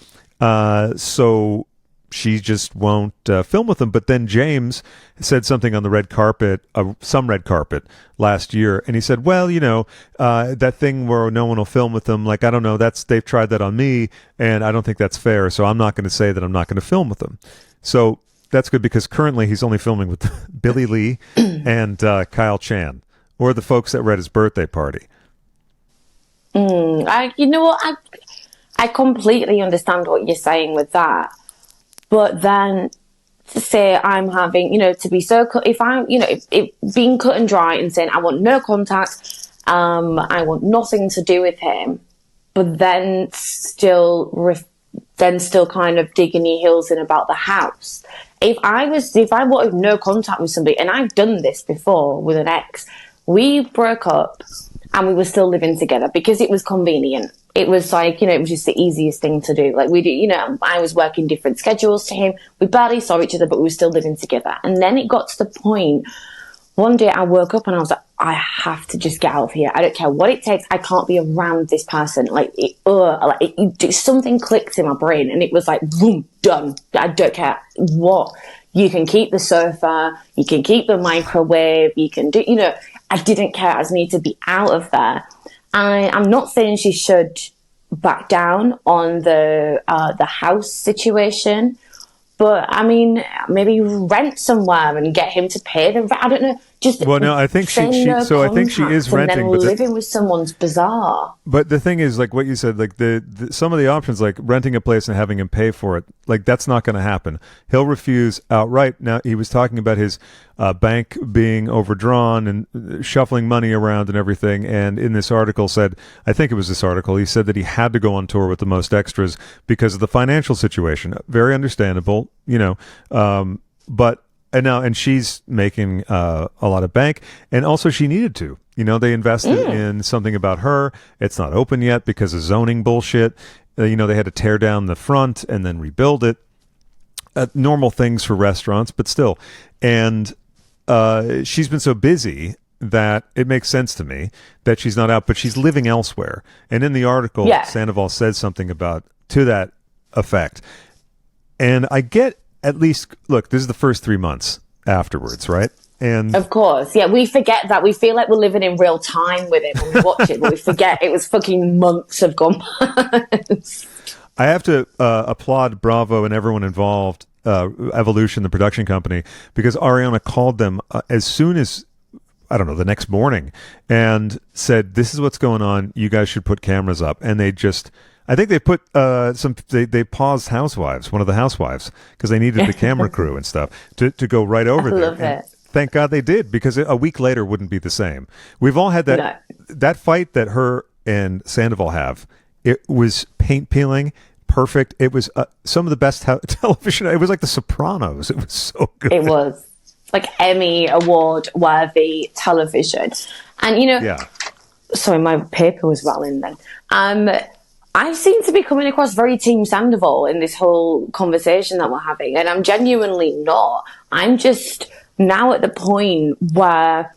So she just won't film with them. But then James said something on the red carpet, some red carpet last year, and he said, well, that thing where no one will film with them, like, I don't know, they've tried that on me, and I don't think that's fair, so I'm not going to say that I'm not going to film with them. So that's good, because currently he's only filming with Billy Lee and Kyle Chan, or the folks that were at his birthday party. I completely understand what you're saying with that. But then to say I'm having, to be so, if I'm, if being cut and dry and saying I want no contact, I want nothing to do with him, but then still kind of digging your heels in about the house. If I wanted no contact with somebody, and I've done this before with an ex, we broke up and we were still living together because it was convenient. It was like, it was just the easiest thing to do. Like, we do, I was working different schedules to him. We barely saw each other, but we were still living together. And then it got to the point, one day I woke up and I was like, I have to just get out of here. I don't care what it takes. I can't be around this person. Something clicked in my brain and it was like, boom, done. I don't care what. You can keep the sofa. You can keep the microwave. You can do, I didn't care. I just need to be out of there. I'm not saying she should back down on the house situation, but I mean, maybe rent somewhere and get him to pay the rent. I don't know. I think she is renting, and then living with someone's bizarre. But the thing is, like what you said, like the some of the options, like renting a place and having him pay for it, like that's not going to happen. He'll refuse outright. Now, he was talking about his bank being overdrawn and shuffling money around and everything. And in this article said, I think it was this article, he said that he had to go on tour with the most extras because of the financial situation. Very understandable, but and she's making a lot of bank, and also she needed to. They invested in something about her. It's not open yet because of zoning bullshit. They had to tear down the front and then rebuild it. Normal things for restaurants, but still. And she's been so busy that it makes sense to me that she's not out, but she's living elsewhere. And in the article, Sandoval says something to that effect. And I get at least, look, this is the first 3 months afterwards, right? And of course, yeah, we forget that. We feel like we're living in real time with it when we watch it, but we forget it was fucking months have gone past. I have to applaud Bravo and everyone involved, Evolution, the production company, because Ariana called them as soon as, I don't know, the next morning and said, this is what's going on. You guys should put cameras up. And they just, I think they put they paused Housewives, one of the Housewives, because they needed the camera crew and stuff to go right over there. Love it. Thank God they did, because a week later wouldn't be the same. We've all had that fight that her and Sandoval have. It was paint peeling, perfect. It was some of the best television. It was like The Sopranos. It was so good. It was like Emmy award worthy television. And sorry, my paper was rattling then. I seem to be coming across very Team Sandoval in this whole conversation that we're having, and I'm genuinely not. I'm just now at the point where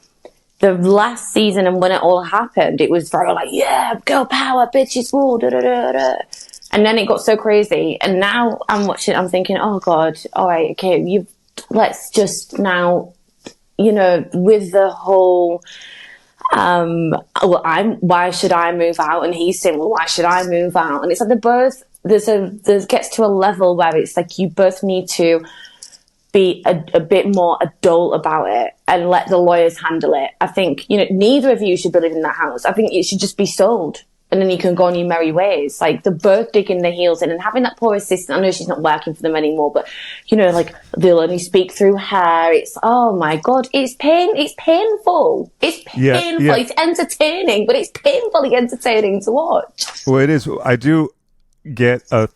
the last season and when it all happened, it was very like, yeah, girl power, bitches rule, da da da da. And then it got so crazy, and now I'm watching. I'm thinking, oh God, all right, okay, let's just now, with the whole. Why should I move out? And he's saying, well, why should I move out? And it's like there gets to a level where it's like you both need to be a bit more adult about it and let the lawyers handle it. I think, neither of you should be living in that house. I think it should just be sold. And then you can go on your merry ways. Like, they're both digging their heels in, and having that poor assistant, I know she's not working for them anymore, but, like, they'll only speak through her. It's, oh my God, it's painful. It's painful. Yeah. It's entertaining, but it's painfully entertaining to watch. Well, it is. I do get a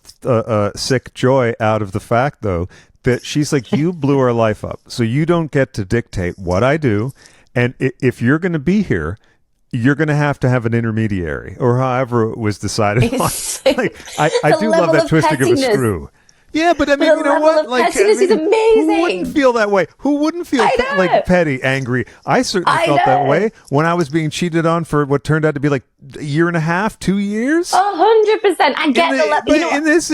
sick joy out of the fact, though, that she's like, you blew our life up, so you don't get to dictate what I do, and if you're going to be here, you're going to have an intermediary, or however it was decided on. Like, I do love that twisting of a screw. Yeah, but I mean, you know what? Like, pettiness is amazing. Who wouldn't feel that way? Who wouldn't feel like petty, angry? I certainly felt that way when I was being cheated on for what turned out to be like a year and a half, 2 years. 100%. I get in this,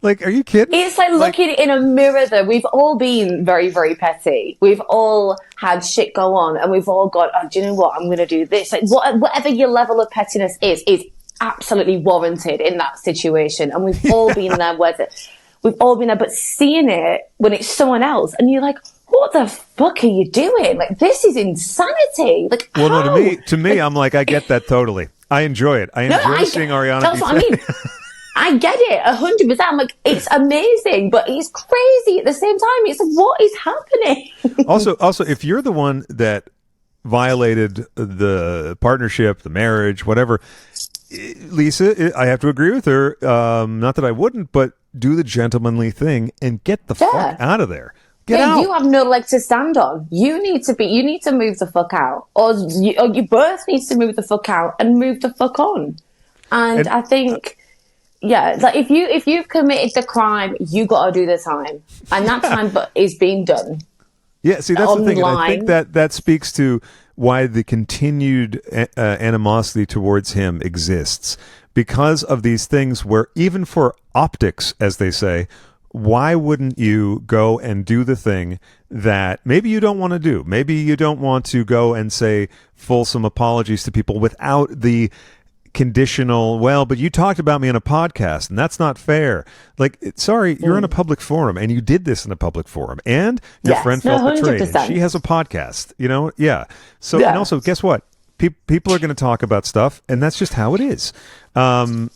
like, are you kidding? It's like looking in a mirror, though. We've all been very, very petty. We've all had shit go on, and we've all got, oh, do you know what? I'm going to do this. Like, whatever your level of pettiness is absolutely warranted in that situation. And we've all been there with it. We've all been there, but seeing it when it's someone else, and you're like, what the fuck are you doing? Like, this is insanity. Like, well, no, to me, I'm like, I get that totally. I enjoy it. I enjoy seeing Ariana. That's what I mean. I get it 100%. I'm like, it's amazing, but it's crazy at the same time. It's like, what is happening? Also, if you're the one that violated the partnership, the marriage, whatever, Lisa, I have to agree with her. Not that I wouldn't, but do the gentlemanly thing and get the fuck out of there. Get out. You have no leg to stand on. You need to move the fuck out, or you both need to move the fuck out and move the fuck on. And I think. Yeah, like if you've committed the crime, you got to do the time, and that time is being done. Yeah, see, that's the thing. And I think that speaks to why the continued animosity towards him exists, because of these things where, even for optics, as they say, why wouldn't you go and do the thing that maybe you don't want to do? Maybe you don't want to go and say fulsome apologies to people without the conditional, well, but you talked about me in a podcast and that's not fair. Like, sorry, you're in a public forum and you did this in a public forum, and your friend felt betrayed. And she has a podcast, So, and also, guess what? People are going to talk about stuff, and that's just how it is. And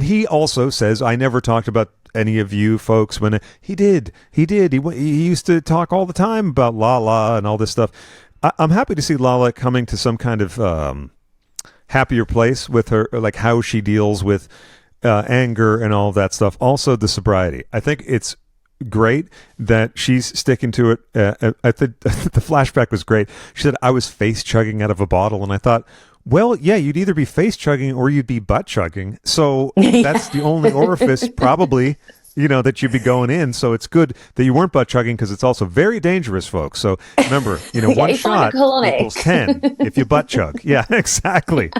he also says, I never talked about any of you folks when he did. He used to talk all the time about Lala and all this stuff. I'm happy to see Lala coming to some kind of happier place with her, like how she deals with anger and all of that stuff. Also, the sobriety. I think it's great that she's sticking to it. I think the flashback was great. She said, I was face chugging out of a bottle. And I thought, well, yeah, you'd either be face chugging or you'd be butt chugging. So that's the only orifice probably, that you'd be going in. So it's good that you weren't butt chugging because it's also very dangerous, folks. So remember, one shot equals 10 if you butt chug. Yeah, exactly.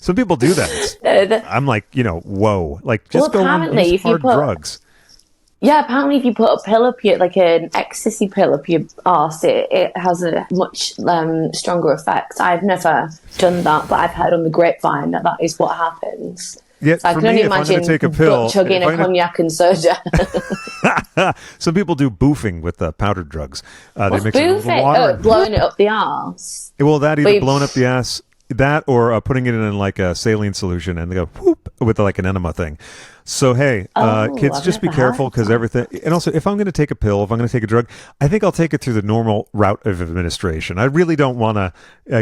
Some people do that. I'm like, whoa. Like, just go on these hard drugs. Yeah, apparently if you put a pill up your, like an ecstasy pill up your arse, it has a much stronger effect. I've never done that, but I've heard on the grapevine that is what happens. Yeah, so I can only imagine take a pill, chugging a cognac and soda. Some people do boofing with powdered drugs. They mix boofing? it with water. Blowing it up the arse. Well, that either blown up the ass, that or putting it in like a saline solution and they go whoop with like an enema thing. So, hey, kids, just be careful because everything. And also, if I'm going to take a pill, if I'm going to take a drug, I think I'll take it through the normal route of administration. I really don't want to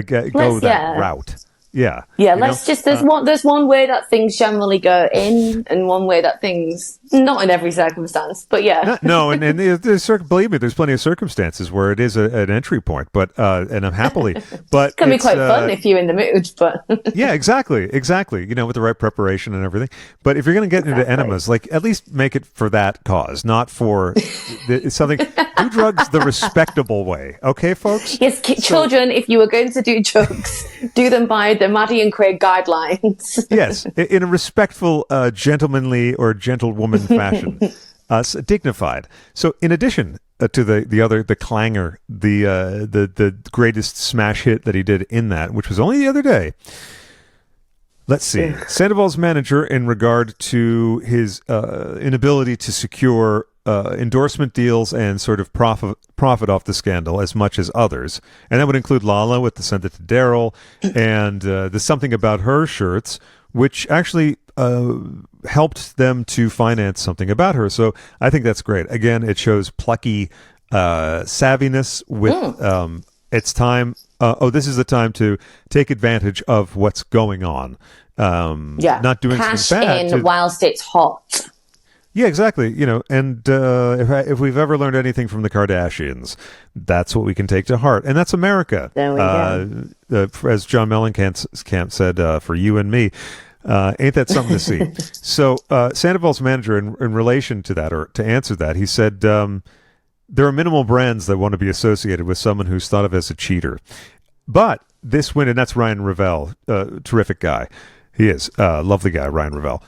go that route. Yeah. Yeah, there's one way that things generally go in and one way that things, not in every circumstance, but yeah. No, and believe me, there's plenty of circumstances where it is an entry point, but, and I'm happily, but it can be quite fun if you're in the mood, but. Yeah, exactly. With the right preparation and everything. But if you're going to get into enemas, like at least make it for that cause, not for something, do drugs the respectable way. Okay, folks? Yes, children, if you are going to do drugs, do them by the Maddy and Craig guidelines. Yes, in a respectful, gentlemanly or gentlewoman fashion, dignified. So, in addition to the clanger, the greatest smash hit that he did in that, which was only the other day. Let's see, Sandoval's manager, in regard to his inability to secure endorsement deals and sort of profit off the scandal as much as others. And that would include Lala with the Send It to Daryl and the Something About Her shirts, which actually helped them to finance Something About Her. So I think that's great. Again, it shows plucky savviness with it's time. This is the time to take advantage of what's going on. Not doing cash something bad. in whilst it's hot. Yeah, exactly. And if we've ever learned anything from the Kardashians, that's what we can take to heart. And that's America. There we go. As John Mellencamp said, for you and me, ain't that something to see? So Sandoval's manager, in relation to that, or to answer that, he said, there are minimal brands that want to be associated with someone who's thought of as a cheater. But this winter, and that's Ryan Ravel, terrific guy. He is a lovely guy, Ryan Ravel.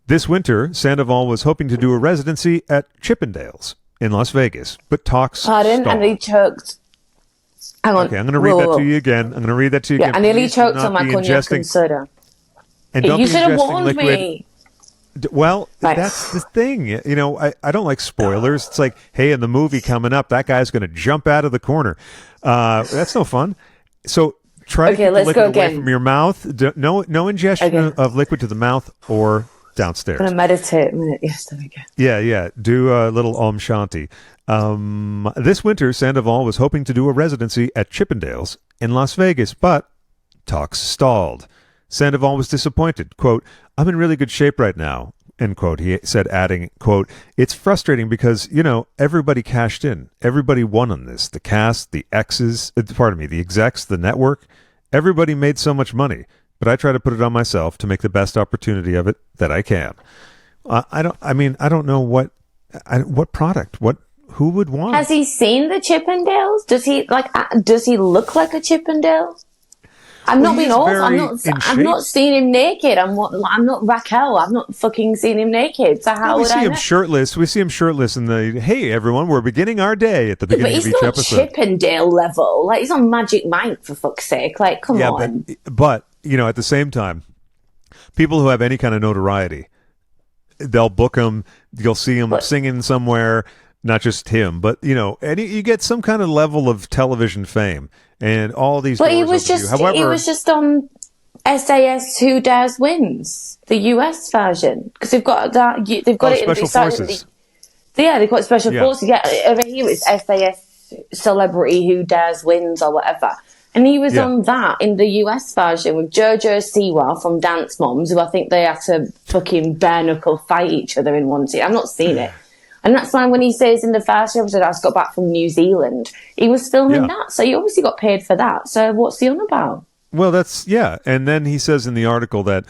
This winter, Sandoval was hoping to do a residency at Chippendales in Las Vegas, but talks stalled. I nearly choked. Hang on. Okay, I'm going to read that to you again. I nearly choked on my cognac and soda. And don't you be should have ingesting warned liquid. me. Well, Right. that's the thing. I don't like spoilers. It's like, hey, in the movie coming up, that guy's going to jump out of the corner. That's no fun. So try to keep the liquid away from your mouth. No ingestion of liquid to the mouth or downstairs. I'm going to meditate a minute. Yes, there we go. Yeah. Do a little Om Shanti. This winter, Sandoval was hoping to do a residency at Chippendales in Las Vegas, but talks stalled. Sandoval was disappointed. Quote, I'm in really good shape right now, end quote. He said, adding, quote, it's frustrating because, everybody cashed in. Everybody won on this. The cast, the execs, the network. Everybody made so much money. But I try to put it on myself to make the best opportunity of it that I can. I don't know what product, who would want. Has he seen the Chippendales? Does he look like a Chippendale? I'm not being awful. I'm not seeing him naked. I'm not Raquel. I've not fucking seen him naked. So how would I know? We see him shirtless in the, hey, everyone, we're beginning our day at the beginning of each episode. He's not Chippendale level. Like, he's on Magic Mike, for fuck's sake. Like, come on. But, at the same time, people who have any kind of notoriety, they'll book him. You'll see him singing somewhere. Not just him, but, you get some kind of level of television fame. And all these. But he was just on SAS Who Dares Wins, the US version, because they've got that. They've got it in Special Forces. They've got Special Forces. Yeah, over here it's SAS Celebrity Who Dares Wins or whatever. And he was on that in the US version with Jojo Siwa from Dance Moms, who I think they had to fucking bare knuckle fight each other in one scene. I've not seen it. And that's why when he says in the first episode, I just got back from New Zealand, he was filming that. So he obviously got paid for that. So what's he on about? Well, and then he says in the article that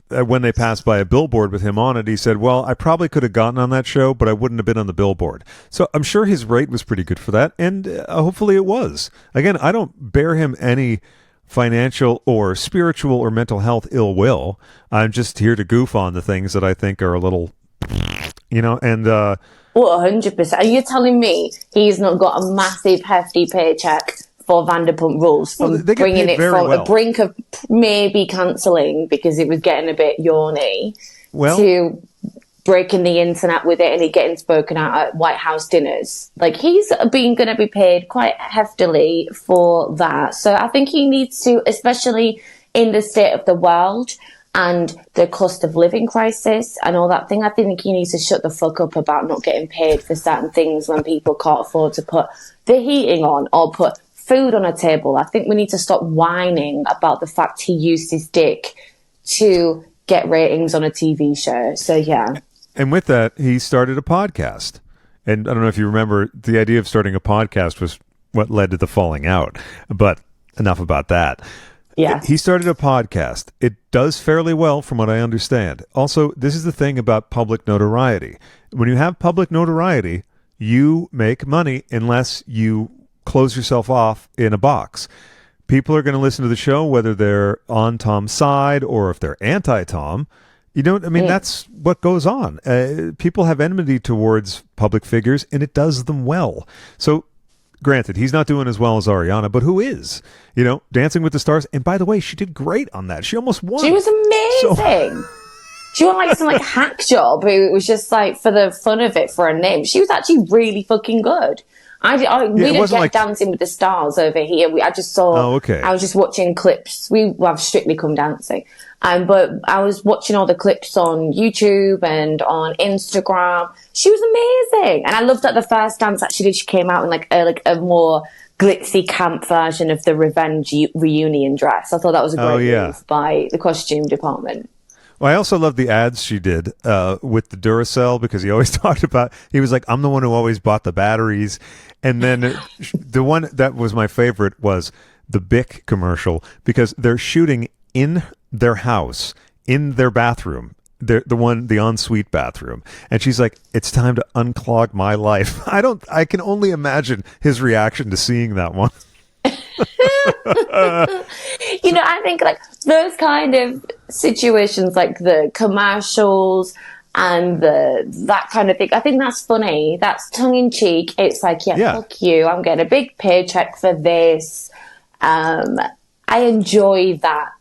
when they passed by a billboard with him on it, he said, well, I probably could have gotten on that show, but I wouldn't have been on the billboard. So I'm sure his rate was pretty good for that, and hopefully it was. Again, I don't bear him any financial or spiritual or mental health ill will. I'm just here to goof on the things that I think are a little, and... Well, 100%. Are you telling me he's not got a massive, hefty paycheck for Vanderpump Rules from bringing it from a brink of maybe cancelling because it was getting a bit yawny to breaking the internet with it and it getting spoken out at White House dinners? Like, he's going to be paid quite heftily for that. So I think he needs to, especially in the state of the world and the cost of living crisis and all that thing, I think he needs to shut the fuck up about not getting paid for certain things when people can't afford to put the heating on or put food on a table. I think we need to stop whining about the fact he used his dick to get ratings on a TV show. So, yeah. And with that, he started a podcast. And I don't know if you remember, the idea of starting a podcast was what led to the falling out. But enough about that. Yeah. He started a podcast. It does fairly well from what I understand. Also, this is the thing about public notoriety. When you have public notoriety, you make money unless you close yourself off in a box. People are going to listen to the show whether they're on Tom's side or if they're anti-Tom. That's what goes on. People have enmity towards public figures, and it does them well. So, granted, he's not doing as well as Ariana, but who is? Dancing with the Stars. And by the way, she did great on that. She almost won. She was amazing. She won some hack job. It was just for the fun of it for a name. She was actually really fucking good. We didn't get Dancing with the Stars over here. I just saw. Oh, okay. I was just watching clips. We have Strictly Come Dancing, but I was watching all the clips on YouTube and on Instagram. She was amazing, and I loved that the first dance actually she came out in a more glitzy camp version of the Revenge reunion dress. I thought that was a great move by the costume department. Well, I also love the ads she did with the Duracell, because he always talked about, he was like, I'm the one who always bought the batteries. And then the one that was my favorite was the Bic commercial, because they're shooting in their house, in their bathroom, the ensuite bathroom. And she's like, it's time to unclog my life. I can only imagine his reaction to seeing that one. I think those kind of situations, like the commercials and that kind of thing, I think that's funny. That's tongue in cheek. It's fuck you. I'm getting a big paycheck for this. I enjoy that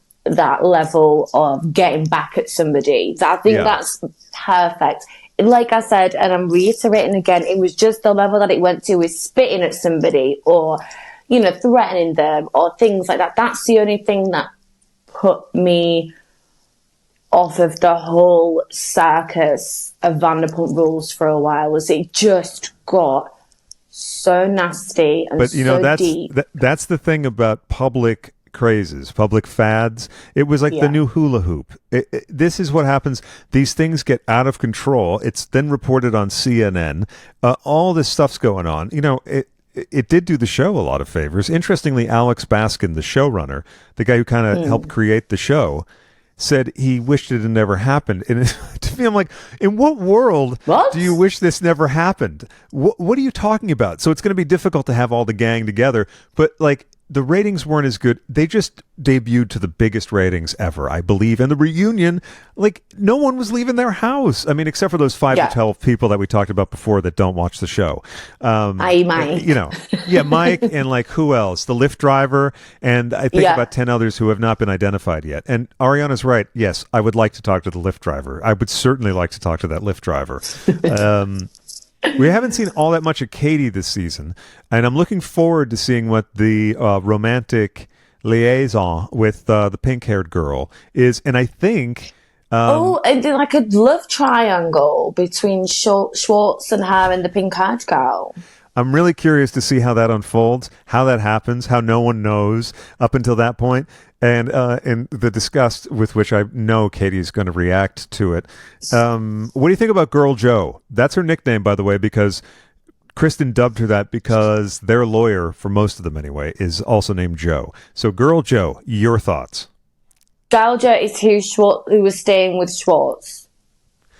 level of getting back at somebody. I think that's perfect. Like I said, and I'm reiterating again, it was just the level that it went to is spitting at somebody or threatening them or things like that. That's the only thing that put me off of the whole circus of Vanderpump Rules for a while. Was it just got so nasty and deep. That's the thing about public crazes, public fads. It was like the new hula hoop. This is what happens. These things get out of control. It's then reported on CNN. All this stuff's going on. It did do the show a lot of favors. Interestingly, Alex Baskin, the showrunner, the guy who kind of helped create the show, said he wished it had never happened. And to me, I'm like, in what world do you wish this never happened? What are you talking about? So it's going to be difficult to have all the gang together. But the ratings weren't as good. They just debuted to the biggest ratings ever, I believe. And the reunion, no one was leaving their house. I mean, except for those 5 to 12 people that we talked about before that don't watch the show. Mike. Mike and who else? The Lyft driver, and I think about 10 others who have not been identified yet. And Ariana's right. Yes, I would like to talk to the Lyft driver. I would certainly like to talk to that Lyft driver. We haven't seen all that much of Katie this season, and I'm looking forward to seeing what the romantic liaison with the pink-haired girl is. And I think... and a love triangle between Schwartz and her and the pink-haired girl. I'm really curious to see how that unfolds, how that happens, how no one knows up until that point. And in the disgust with which I know Katie's going to react to it. What do you think about Girl Joe? That's her nickname, by the way, because Kristen dubbed her that because their lawyer, for most of them anyway, is also named Joe. So Girl Joe, your thoughts? Galja is who was staying with Schwartz.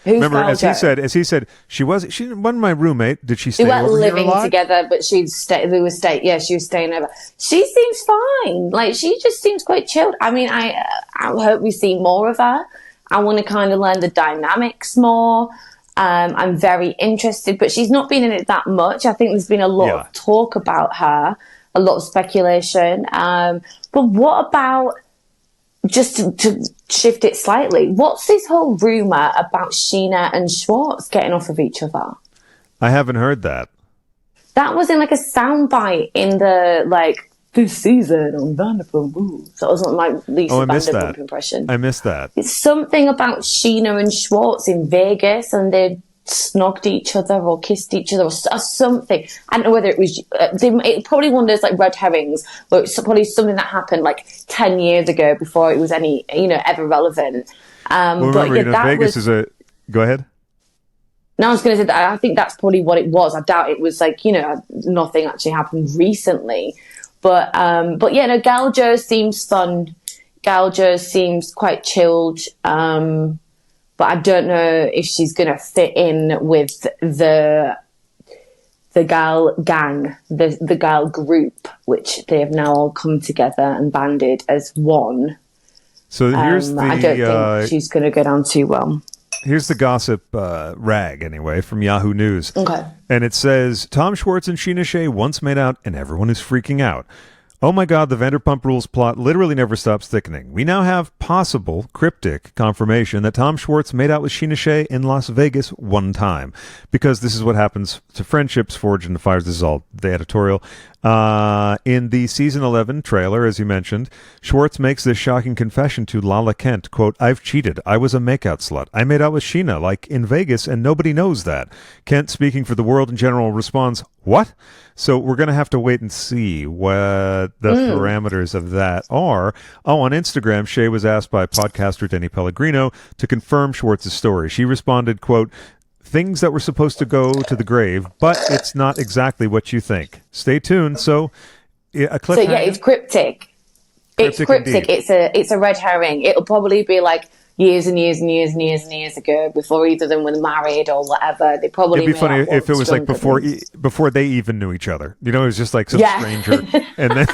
Who's Remember, Galja? as he said, she wasn't my roommate. Did she stay They weren't over here a living lot? together, but she was staying over. She seems fine. Like, she just seems quite chilled. I mean, I hope we see more of her. I want to kind of learn the dynamics more. I'm very interested, but she's not been in it that much. I think there's been a lot of talk about her, a lot of speculation. But what about, just to shift it slightly, what's this whole rumor about Sheena and Schwartz getting off of each other? I haven't heard that. That was in like a soundbite in the this season on Vanderpump Rules. That wasn't my Lisa Vanderpump impression. I missed that. It's something about Sheena and Schwartz in Vegas, and they snogged each other or kissed each other or something. I don't know whether it was. It probably one of those like red herrings, but it's probably something that happened like 10 years ago before it was any ever relevant. Well, but remember, that Vegas is a. Go ahead. No, I was going to say that I think that's probably what it was. I doubt it was nothing actually happened recently. But yeah, no, Galjo seems fun. Galjo seems quite chilled. But I don't know if she's going to fit in with the gal gang, the gal group, which they have now all come together and banded as one. So here's the. I don't think she's going to go down too well. Here's the gossip rag, anyway, from Yahoo News. Okay. And it says, Tom Schwartz and Sheena Shea once made out, and everyone is freaking out. Oh my God, the Vanderpump Rules plot literally never stops thickening. We now have possible, cryptic confirmation that Tom Schwartz made out with Sheena Shea in Las Vegas one time. Because this is what happens to friendships forged in the fires. This is all the editorial. In the season 11 trailer, as you mentioned, Schwartz makes this shocking confession to Lala Kent, quote, I've cheated. I was a makeout slut. I made out with Sheena, like in Vegas, and nobody knows that. Kent, speaking for the world in general, responds, what? So we're going to have to wait and see what the parameters of that are. Oh, on Instagram, Shea was asked by podcaster Denny Pellegrino to confirm Schwartz's story. She responded, quote, things that were supposed to go to the grave, but it's not exactly what you think. Stay tuned. So, a cliffhanger. So yeah, it's cryptic. It's cryptic. Indeed. It's a red herring. It'll probably be like years and years and years and years and years ago before either of them were married or whatever. They probably. It'd be funny if it was like before they even knew each other. It was just like some stranger, and then.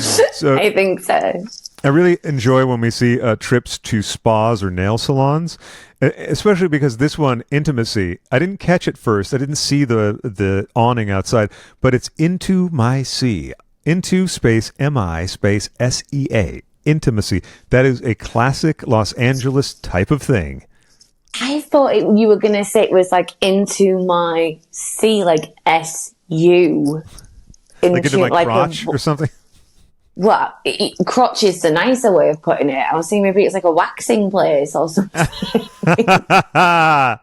So I think so. I really enjoy when we see trips to spas or nail salons, especially because this one, Intimacy, I didn't catch it first. I didn't see the awning outside, but it's Into My Sea. Into space MI space SEA. Intimacy. That is a classic Los Angeles type of thing. I thought you were going to say it was like Into My Sea, like SU. Like into my crotch or something? Well, crotch is the nicer way of putting it. I was thinking maybe it's like a waxing place or something. But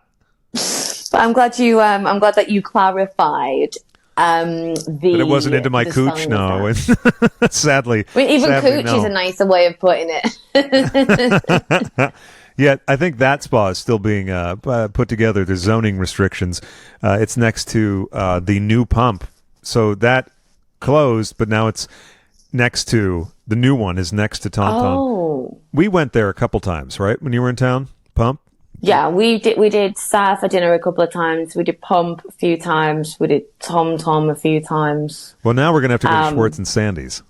I'm glad that you clarified. But it wasn't into my cooch, no. Sadly. I mean, even cooch no. is a nicer way of putting it. Yeah, I think that spa is still being put together. There's zoning restrictions. It's next to the new pump. So that closed, but now it's next to, the new one is next to Tom Tom. Oh. We went there a couple times, right? When you were in town? Pump? Yeah, we did Sarah for dinner a couple of times. We did Pump a few times. We did Tom Tom a few times. Well, now we're going to have to go to Schwartz and Sandy's.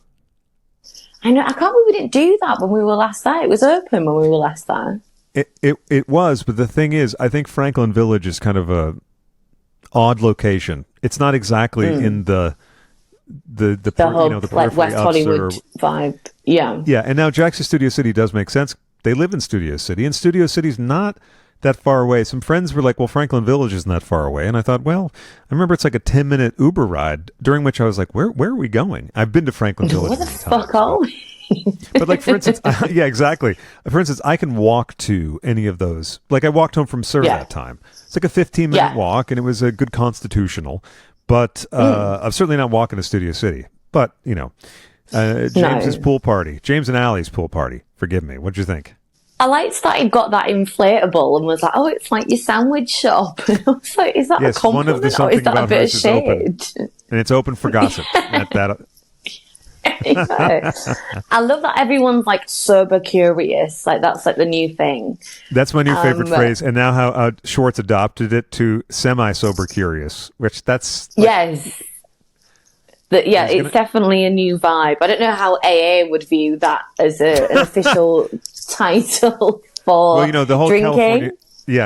I know. I can't believe we didn't do that when we were last there. It was open when we were last there. It was, but the thing is, I think Franklin Village is kind of a odd location. It's not exactly in the hub, the like West Hollywood vibe. Yeah. Yeah, and now Jackson Studio City does make sense. They live in Studio City, and Studio City's not that far away. Some friends were like, well, Franklin Village isn't that far away. And I thought, well, I remember it's like a 10-minute Uber ride, during which I was like, where are we going? I've been to Franklin Village. Where the fuck are we? But like, for instance, yeah, exactly. For instance, I can walk to any of those. Like I walked home from Sur that time. It's like a 15-minute walk, and it was a good constitutional. But I'm certainly not walking to Studio City. But, James's pool party. James and Allie's pool party. Forgive me. What'd you think? I liked that he got that inflatable and was like, "Oh, it's like your sandwich shop." And I was like, "Is that a compliment one of the or is something that a about bit of hers is open, shade?" and it's open for gossip. that Yeah. I love that everyone's like sober curious. Like that's like the new thing. That's my new favorite phrase. And now how Schwartz adopted it to semi-sober curious, which that's like, yes. It's definitely a new vibe. I don't know how AA would view that as an official title for the whole drinking.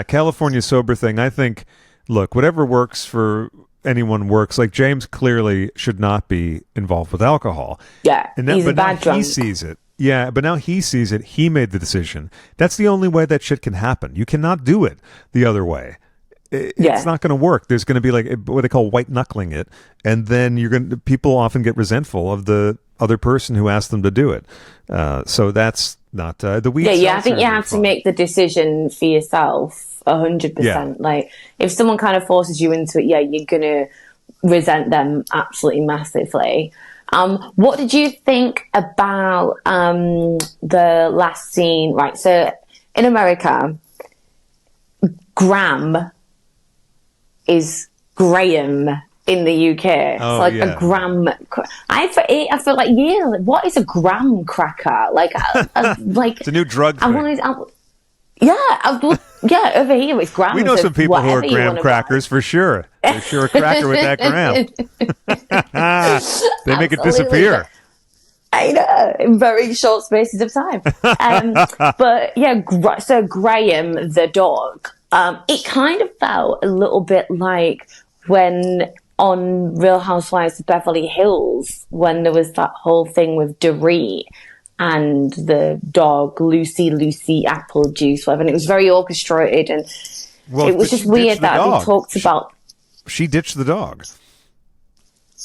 California sober thing. I think, look, whatever works for anyone works. Like James clearly should not be involved with alcohol. Yeah, he's a bad drunk. He sees it. Yeah, but now he sees it. He made the decision. That's the only way that shit can happen. You cannot do it the other way. It's not going to work. There's going to be like what they call white knuckling it, and then people often get resentful of the other person who asked them to do it. So that's not the weed. I think you have to make the decision for yourself 100%. Like if someone kind of forces you into it, you're going to resent them absolutely massively. What did you think about the last scene? Right, so in America, Graham is Graham in the UK. It's a graham. I feel like what is a graham cracker? Like it's a new drug thing. Over here it's grams. We know some people who are graham crackers for sure. They're sure a cracker with that gram. They make it disappear. I know, in very short spaces of time. So Graham, the dog, it kind of felt a little bit like when on Real Housewives of Beverly Hills, when there was that whole thing with Dorit and the dog, Lucy Apple Juice, whatever, and it was very orchestrated, and it was just weird that they talked about... She ditched the dog.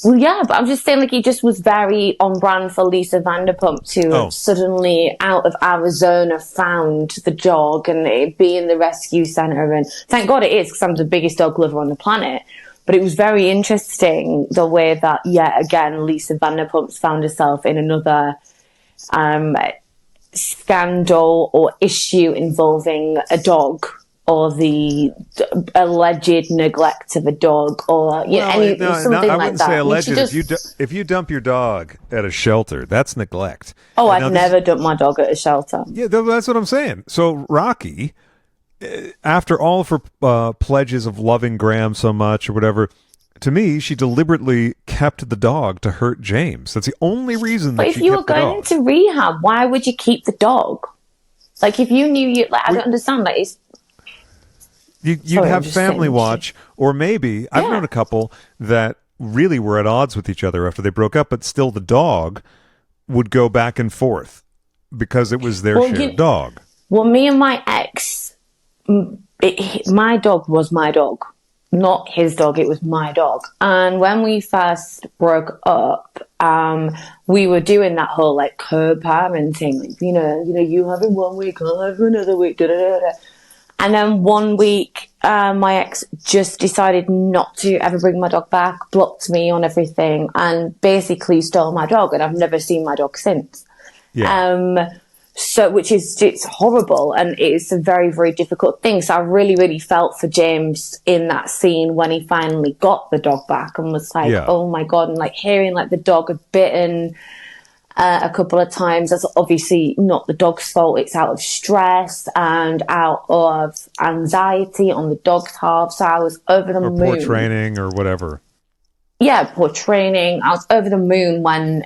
Well, yeah, but I'm just saying, like, it just was very on brand for Lisa Vanderpump to have suddenly, out of Arizona, found the dog and it be in the rescue center. And thank God it is, because I'm the biggest dog lover on the planet. But it was very interesting the way that, again, Lisa Vanderpump's found herself in another scandal or issue involving a dog, or the alleged neglect of a dog, or something like that. I wouldn't say alleged. If you dump your dog at a shelter, that's neglect. Oh, I've never dumped my dog at a shelter. Yeah, that's what I'm saying. So Rocky, after all of her pledges of loving Graham so much or whatever, to me, she deliberately kept the dog to hurt James. That's the only reason that she kept the dog. But if you were going to rehab, why would you keep the dog? Like, if you knew I don't understand. Like, it's... You'd have family watch, or maybe I've known a couple that really were at odds with each other after they broke up, but still the dog would go back and forth because it was their shared dog. Well, me and my ex, my dog was my dog, not his dog. It was my dog. And when we first broke up, we were doing that whole like co-parenting, like, you have it 1 week, I'll have another week, da da da da. And then 1 week, my ex just decided not to ever bring my dog back, blocked me on everything, and basically stole my dog. And I've never seen my dog since. Yeah. It's horrible, and it's a very, very difficult thing. So I really, really felt for James in that scene when he finally got the dog back and was like, oh my God, and like hearing like the dog had bitten a couple of times. That's obviously not the dog's fault. It's out of stress and out of anxiety on the dog's half. So I was over the moon. Or poor training or whatever. Yeah, poor training. I was over the moon when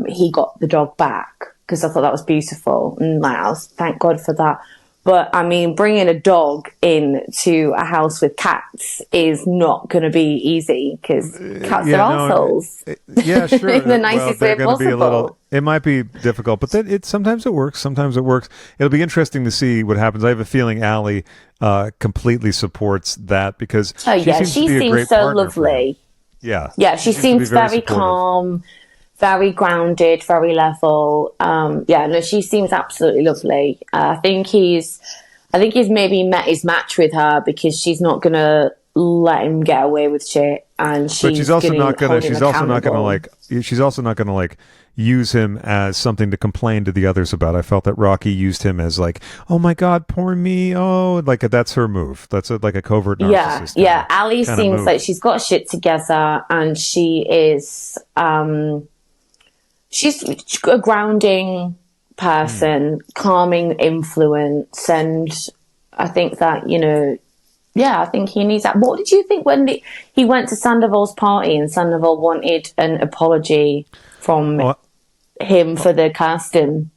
he got the dog back, because I thought that was beautiful. And thank God for that. But I mean, bringing a dog into a house with cats is not going to be easy, because cats are assholes. Yeah, sure. In the nicest way possible. It might be difficult, but then sometimes it works. Sometimes it works. It'll be interesting to see what happens. I have a feeling Allie completely supports that, because she seems so lovely. Yeah, she seems very calm, very grounded, very level. She seems absolutely lovely. I think he's maybe met his match with her, because she's not gonna let him get away with shit, and she's also not gonna like use him as something to complain to the others about. I felt that Rocky used him as like, oh my god, poor me. Oh, like that's her move. That's like a covert narcissist. Yeah. Ali seems like she's got shit together, and she is she's a grounding person, calming influence, and I think that, I think he needs that. What did you think when he went to Sandoval's party and Sandoval wanted an apology from him for the casting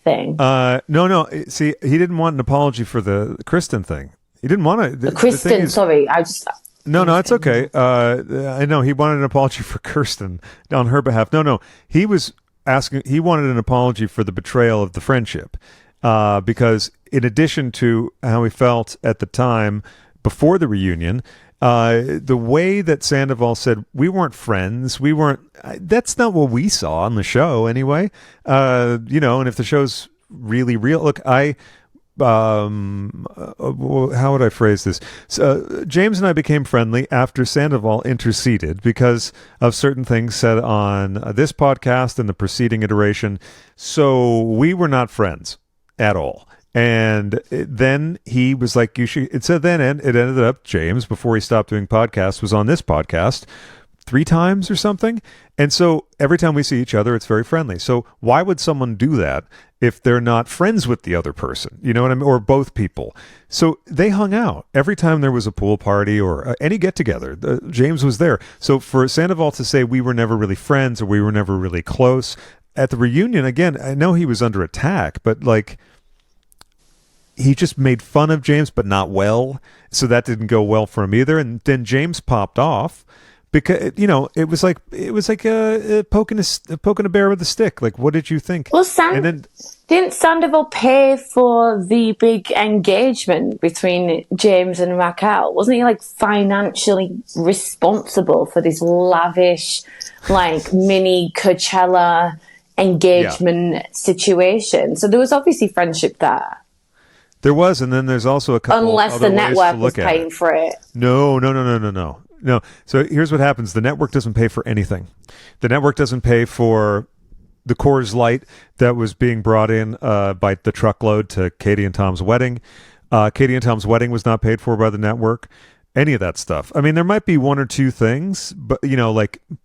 thing? No. See, he didn't want an apology for the Kristen thing. He didn't want to. Kristen, sorry. No, it's okay. I know he wanted an apology for Kirsten on her behalf. No, he was asking. He wanted an apology for the betrayal of the friendship, because in addition to how he felt at the time before the reunion, the way that Sandoval said we weren't friends, that's not what we saw on the show anyway. And if the show's really real, look, how would I phrase this? So, James and I became friendly after Sandoval interceded because of certain things said on this podcast and the preceding iteration. So we were not friends at all. And then he was like, you should. It ended up James, before he stopped doing podcasts, was on this podcast 3 times or something. And so every time we see each other, it's very friendly. So why would someone do that if they're not friends with the other person? You know what I mean? Or both people. So they hung out every time there was a pool party or any get together. James was there. So for Sandoval to say we were never really friends or we were never really close at the reunion, again, I know he was under attack, but like, he just made fun of James, but not well. So that didn't go well for him either. And then James popped off because, it was like poking a bear with a stick. Like, what did you think? Well, didn't Sandoval pay for the big engagement between James and Raquel? Wasn't he like financially responsible for this lavish, like mini Coachella engagement situation? So there was obviously friendship there. There was, and then there's also a couple unless other the network was ways to paying for it. No. So here's what happens. The network doesn't pay for anything. The network doesn't pay for the Coors Light that was being brought in by the truckload to Katie and Tom's wedding. Katie and Tom's wedding was not paid for by the network. Any of that stuff. I mean, there might be 1 or 2 things, but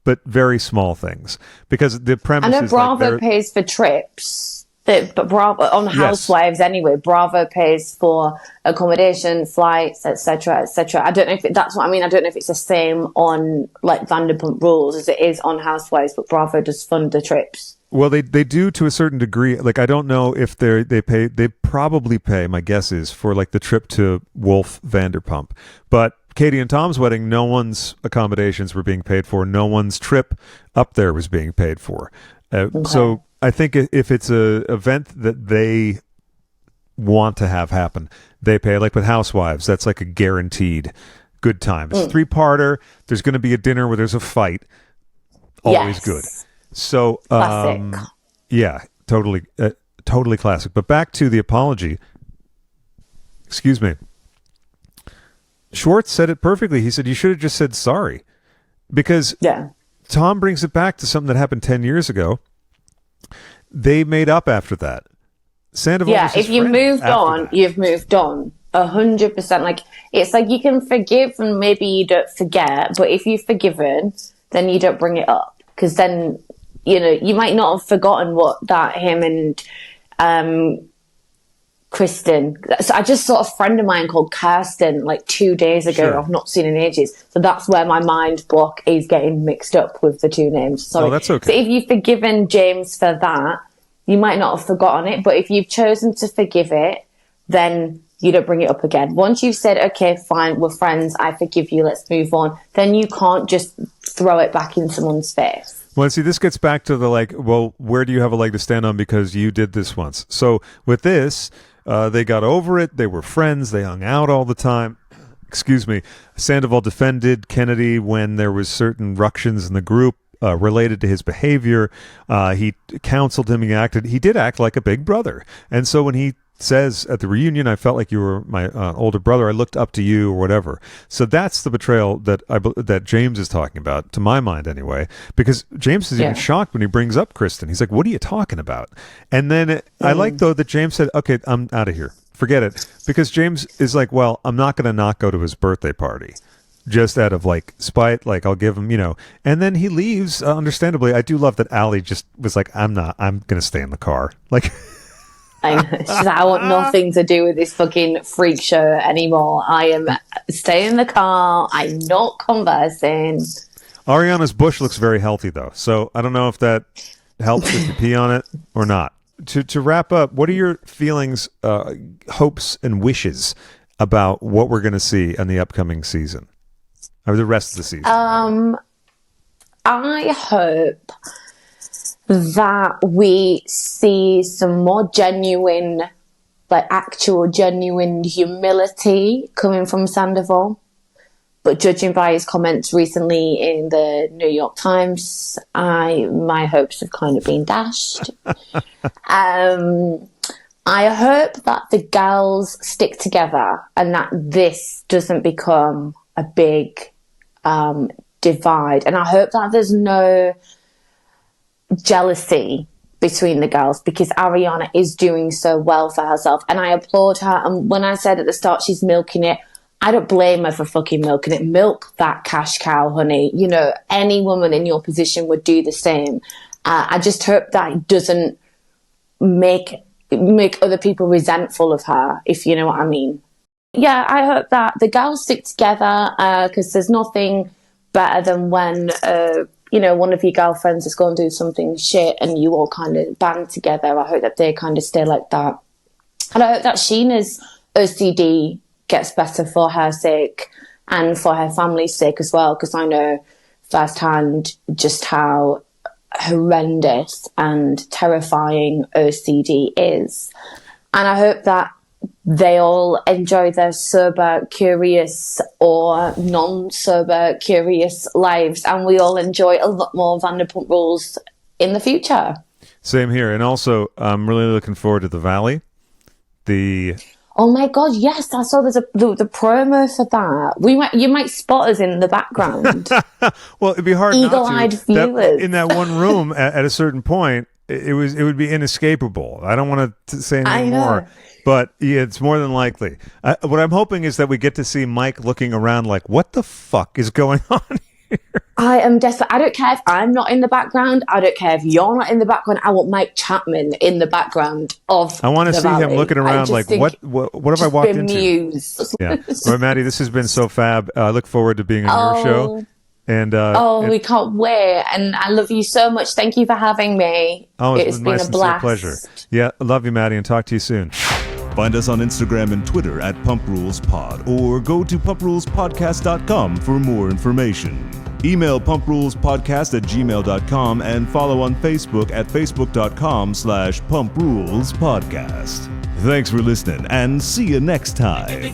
but very small things, because the premise. I know Bravo pays for trips. But Bravo on Housewives anyway. Bravo pays for accommodation, flights, etc., etc. I don't know if that's what I mean. I don't know if it's the same on like Vanderpump Rules as it is on Housewives, but Bravo does fund the trips. Well, they do to a certain degree. Like, I don't know if they pay. They probably pay. My guess is for like the trip to Wolf Vanderpump, but Katie and Tom's wedding, no one's accommodations were being paid for. No one's trip up there was being paid for. Okay. So I think if it's a event that they want to have happen, they pay. Like with Housewives, that's like a guaranteed good time. It's a 3-parter. There's going to be a dinner where there's a fight. Always good. So, classic. Yeah, totally classic. But back to the apology. Excuse me. Schwartz said it perfectly. He said, you should have just said sorry. Because Tom brings it back to something that happened 10 years ago. They made up after that. Sandoval was his if you friend moved on, that. you've moved on. 100%. Like, it's like you can forgive and maybe you don't forget, but if you've forgiven, then you don't bring it up. Because then, you might not have forgotten him and Kristen. So I just saw a friend of mine called Kirsten like 2 days ago. Sure. I've not seen in ages. So that's where my mind block is getting mixed up with the 2 names. Sorry. Oh, that's okay. So if you've forgiven James for that, you might not have forgotten it. But if you've chosen to forgive it, then you don't bring it up again. Once you've said, okay, fine, we're friends, I forgive you, let's move on, then you can't just throw it back in someone's face. Well, see, this gets back to the where do you have a leg to stand on because you did this once? So with this, they got over it. They were friends. They hung out all the time. Excuse me. Sandoval defended Kennedy when there was certain ructions in the group related to his behavior. He counseled him. He did act like a big brother. And so when he says at the reunion, I felt like you were my older brother. I looked up to you, or whatever. So that's the betrayal that James is talking about, to my mind anyway, because James is even shocked when he brings up Kristen. He's like, what are you talking about? And then I like, though, that James said, okay, I'm out of here. Forget it. Because James is like, well, I'm not going to not go to his birthday party. Just out of like spite, like I'll give him, and then he leaves. Understandably, I do love that Allie just was like, I'm going to stay in the car. Like, I know. She's like, I want nothing to do with this fucking freak show anymore. I am staying in the car. I'm not conversing. Ariana's bush looks very healthy, though. So I don't know if that helps if you pee on it or not. To wrap up, what are your feelings, hopes, and wishes about what we're going to see in the upcoming season? Or the rest of the season? I hope that we see some more genuine, like actual genuine humility coming from Sandoval. But judging by his comments recently in the New York Times, my hopes have kind of been dashed. I hope that the girls stick together and that this doesn't become a big divide. And I hope that there's no jealousy between the girls, because Ariana is doing so well for herself. And I applaud her. And when I said at the start she's milking it, I don't blame her for fucking milking it. Milk that cash cow, honey. Any woman in your position would do the same. I just hope that it doesn't make other people resentful of her, if you know what I mean. Yeah, I hope that the girls stick together, because there's nothing better than when, one of your girlfriends is going to do something shit and you all kind of band together. I hope that they kind of stay like that. And I hope that Sheena's OCD gets better for her sake and for her family's sake as well, because I know firsthand just how horrendous and terrifying OCD is. And I hope that they all enjoy their sober, curious or non-sober, curious lives, and we all enjoy a lot more Vanderpump Rules in the future. Same here. And also, I'm really looking forward to the Valley. Oh my God, yes, I saw there's the promo for that. You might spot us in the background. Well, it'd be hard Eagle-eyed not to. viewers. In that one room, at a certain point, it would be inescapable. I don't want to say anything more, but yeah, it's more than likely. What I'm hoping is that we get to see Mike looking around like, what the fuck is going on here? I am desperate. I don't care if I'm not in the background. I don't care if you're not in the background. I want Mike Chapman in the background of I want to see Valley. him looking around like, what have I walked into? Yeah. All right, Maddie, this has been so fab. I look forward to being on your show. And we can't wait. And I love you so much. Thank you for having me. Oh, it's been a blast. Pleasure. Yeah, I love you, Maddie, and talk to you soon. Find us on Instagram and Twitter at PumpRulesPod, or go to PumpRulesPodcast.com for more information. Email PumpRulesPodcast@gmail.com and follow on Facebook at Facebook.com/PumpRulesPodcast. Thanks for listening and see you next time.